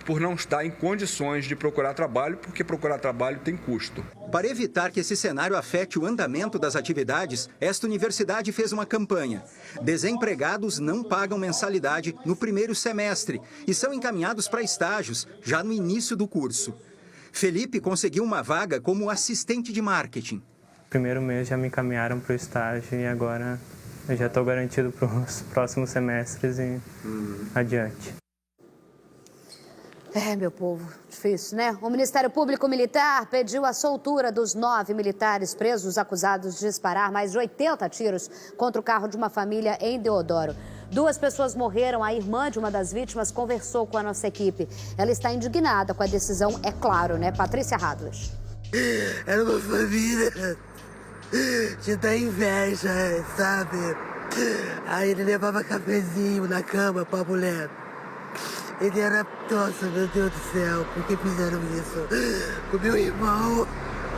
por não estar em condições de procurar trabalho, porque procurar trabalho tem custo. Para evitar que esse cenário afete o andamento das atividades, esta universidade fez uma campanha. Desempregados não pagam mensalidade no primeiro semestre e são encaminhados para estágios já no início do curso. Felipe conseguiu uma vaga como assistente de marketing. Primeiro mês já me encaminharam para o estágio e agora eu já estou garantido para os próximos semestres e adiante. Meu povo, difícil, né? O Ministério Público Militar pediu a soltura dos 9 militares presos acusados de disparar mais de 80 tiros contra o carro de uma família em Deodoro. 2 pessoas morreram, a irmã de uma das vítimas conversou com a nossa equipe. Ela está indignada com a decisão, é claro, né? Patrícia Radler. Era uma família de dar inveja, sabe? Aí ele levava cafezinho na cama pra mulher. Ele era... Nossa, meu Deus do céu, por que fizeram isso com meu irmão?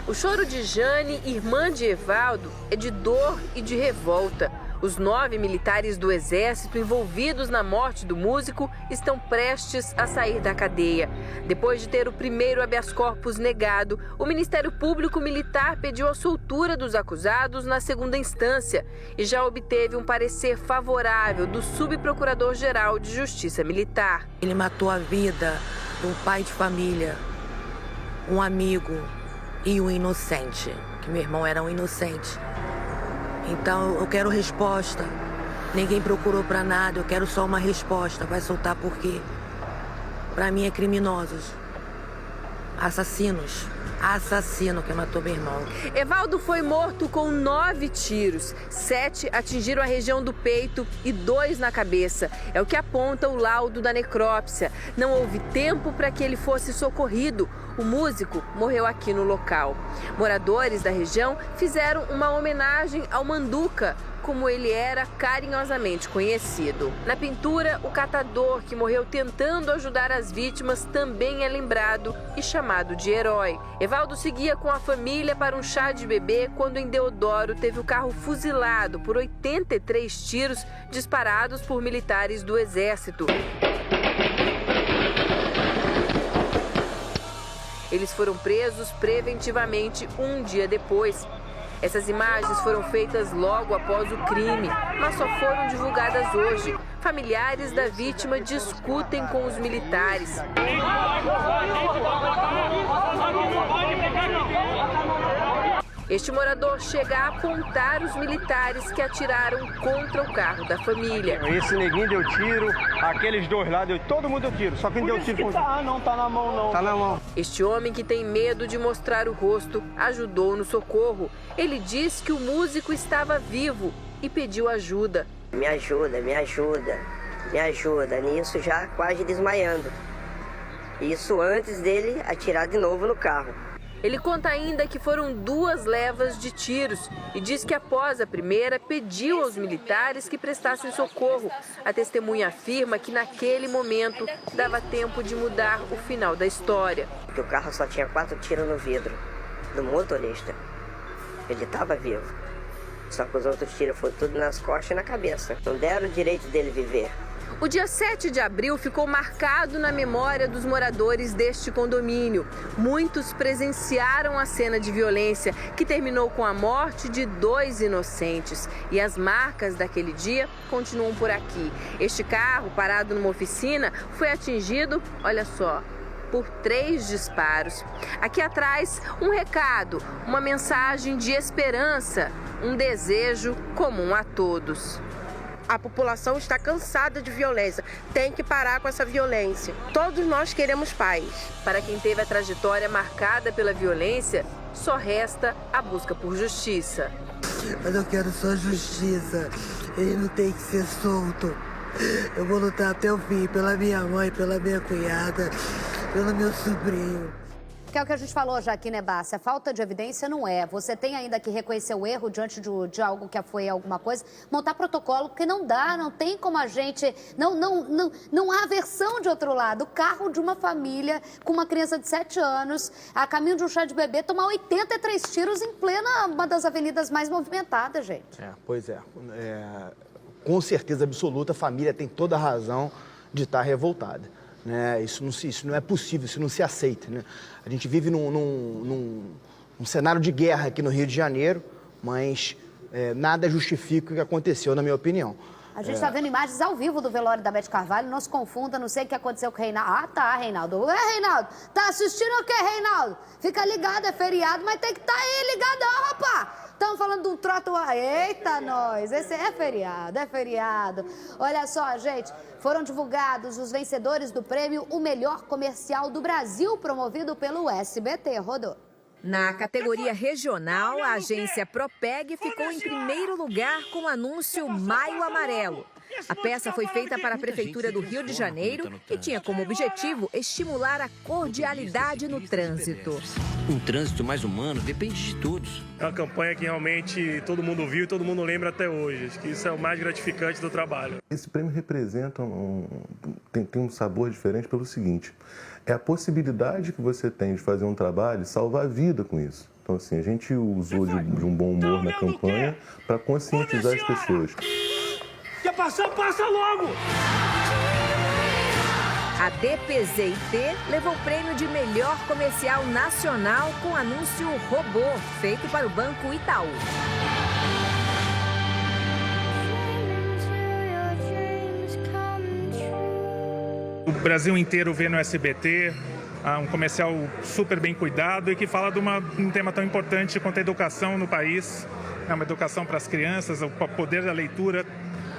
O choro de Jane, irmã de Evaldo, é de dor e de revolta. Os 9 militares do Exército envolvidos na morte do músico estão prestes a sair da cadeia. Depois de ter o primeiro habeas corpus negado, o Ministério Público Militar pediu a soltura dos acusados na segunda instância e já obteve um parecer favorável do subprocurador-geral de Justiça Militar. Ele matou a vida de um pai de família, um amigo e um inocente, que meu irmão era um inocente. Então eu quero resposta. Ninguém procurou pra nada, eu quero só uma resposta. Vai soltar por quê? Pra mim é criminosos. Assassinos. Assassino que matou meu irmão. Evaldo foi morto com 9 tiros. 7 atingiram a região do peito e 2 na cabeça. É o que aponta o laudo da necrópsia. Não houve tempo para que ele fosse socorrido. O músico morreu aqui no local. Moradores da região fizeram uma homenagem ao Manduca, como ele era carinhosamente conhecido. Na pintura, o catador que morreu tentando ajudar as vítimas também é lembrado e chamado de herói. Evaldo seguia com a família para um chá de bebê quando em Deodoro teve o carro fuzilado por 83 tiros disparados por militares do Exército. Eles foram presos preventivamente um dia depois. Essas imagens foram feitas logo após o crime, mas só foram divulgadas hoje. Familiares da vítima discutem com os militares. Este morador chega a apontar os militares que atiraram contra o carro da família. Esse neguinho deu tiro, aqueles 2 lá, todo mundo deu tiro, só quem deu tiro foi... não tá na mão não. Tá na mão. Este homem que tem medo de mostrar o rosto ajudou no socorro. Ele diz que o músico estava vivo e pediu ajuda. Me ajuda, me ajuda, me ajuda. Nisso já quase desmaiando. Isso antes dele atirar de novo no carro. Ele conta ainda que foram 2 levas de tiros e diz que após a primeira pediu aos militares que prestassem socorro. A testemunha afirma que naquele momento dava tempo de mudar o final da história. O carro só tinha 4 tiros no vidro do motorista. Ele estava vivo. Só que os outros tiros foram tudo nas costas e na cabeça. Não deram o direito dele viver. O dia 7 de abril ficou marcado na memória dos moradores deste condomínio. Muitos presenciaram a cena de violência que terminou com a morte de 2 inocentes. E as marcas daquele dia continuam por aqui. Este carro, parado numa oficina, foi atingido, olha só, por 3 disparos. Aqui atrás, um recado, uma mensagem de esperança, um desejo comum a todos. A população está cansada de violência, tem que parar com essa violência. Todos nós queremos paz. Para quem teve a trajetória marcada pela violência, só resta a busca por justiça. Mas eu quero só justiça, ele não tem que ser solto. Eu vou lutar até o fim pela minha mãe, pela minha cunhada, pelo meu sobrinho. Que é o que a gente falou já aqui, né, Bárcia? Falta de evidência não é. Você tem ainda que reconhecer o erro diante de algo que foi alguma coisa, montar protocolo, porque não dá, não tem como a gente... Não há versão de outro lado. O carro de uma família com uma criança de 7 anos, a caminho de um chá de bebê, tomar 83 tiros em plena uma das avenidas mais movimentadas, gente. Pois é. Com certeza absoluta, a família tem toda a razão de estar revoltada. Isso não é possível, isso não se aceita. Né? A gente vive num cenário de guerra aqui no Rio de Janeiro, mas nada justifica o que aconteceu, na minha opinião. A gente está vendo imagens ao vivo do velório da Beth Carvalho, não se confunda, não sei o que aconteceu com o Reinaldo. Ah, tá, Reinaldo. Reinaldo, tá assistindo o quê, Reinaldo? Fica ligado, é feriado, mas tem que estar aí ligadão, rapaz. Estamos falando de um troto... Eita, nós! Esse é feriado, é feriado. Olha só, gente, foram divulgados os vencedores do prêmio O Melhor Comercial do Brasil, promovido pelo SBT. Rodou. Na categoria regional, a agência Propeg ficou em primeiro lugar com o anúncio Maio Amarelo. A peça foi feita para a Prefeitura do Rio de Janeiro e tinha como objetivo estimular a cordialidade no trânsito. Um trânsito mais humano depende de todos. É uma campanha que realmente todo mundo viu e todo mundo lembra até hoje. Acho que isso é o mais gratificante do trabalho. Esse prêmio representa tem um sabor diferente pelo seguinte: é a possibilidade que você tem de fazer um trabalho e salvar a vida com isso. Então, assim, a gente usou de um bom humor na campanha para conscientizar as pessoas. Quer passar? Passa logo! A DPZIT levou o prêmio de melhor comercial nacional com anúncio robô, feito para o Banco Itaú. O Brasil inteiro vê no SBT um comercial super bem cuidado e que fala de um tema tão importante quanto a educação no país. É uma educação para as crianças, o poder da leitura,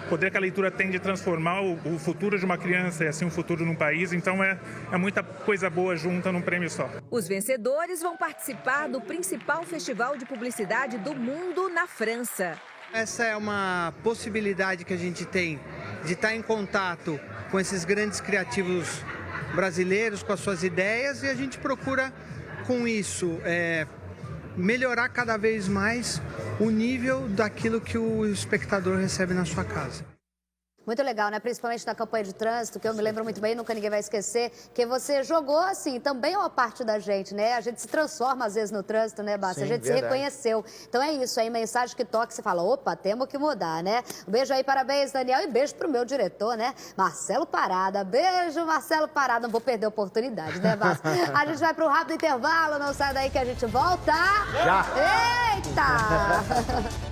o poder que a leitura tem de transformar o futuro de uma criança e assim o futuro num país. Então é muita coisa boa junta num prêmio só. Os vencedores vão participar do principal festival de publicidade do mundo na França. Essa é uma possibilidade que a gente tem de estar em contato com esses grandes criativos brasileiros, com as suas ideias, e a gente procura, com isso, melhorar cada vez mais o nível daquilo que o espectador recebe na sua casa. Muito legal, né? Principalmente na campanha de trânsito, que eu me lembro muito bem, nunca ninguém vai esquecer, que você jogou, assim, também é uma parte da gente, né? A gente se transforma, às vezes, no trânsito, né, Bárcia? A gente se reconheceu. Então é isso, aí mensagem que toca, você fala, opa, temos que mudar, né? Um beijo aí, parabéns, Daniel, e beijo pro meu diretor, né? Marcelo Parada. Beijo, Marcelo Parada. Não vou perder a oportunidade, né, Bárcia? A gente vai pro rápido intervalo, não sai daí que a gente volta. Já! Eita!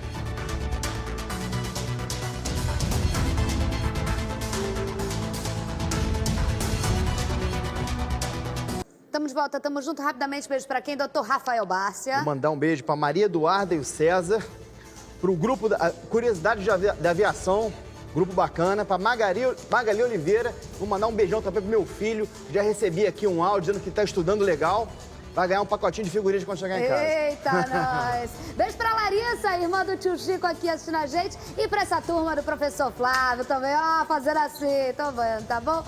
Estamos de volta, estamos juntos. Rapidamente, beijo para quem? Doutor Rafael Bárcia. Vou mandar um beijo para Maria Eduarda e o César, para o grupo da Curiosidade da Aviação, grupo bacana, para Magali Oliveira. Vou mandar um beijão também pro meu filho. Já recebi aqui um áudio dizendo que está estudando legal. Vai ganhar um pacotinho de figurinhas quando chegar em casa. Eita, nós! Beijo pra Larissa, irmã do tio Chico aqui assistindo a gente. E pra essa turma do professor Flávio também, ó, fazendo assim, tô vendo, tá bom?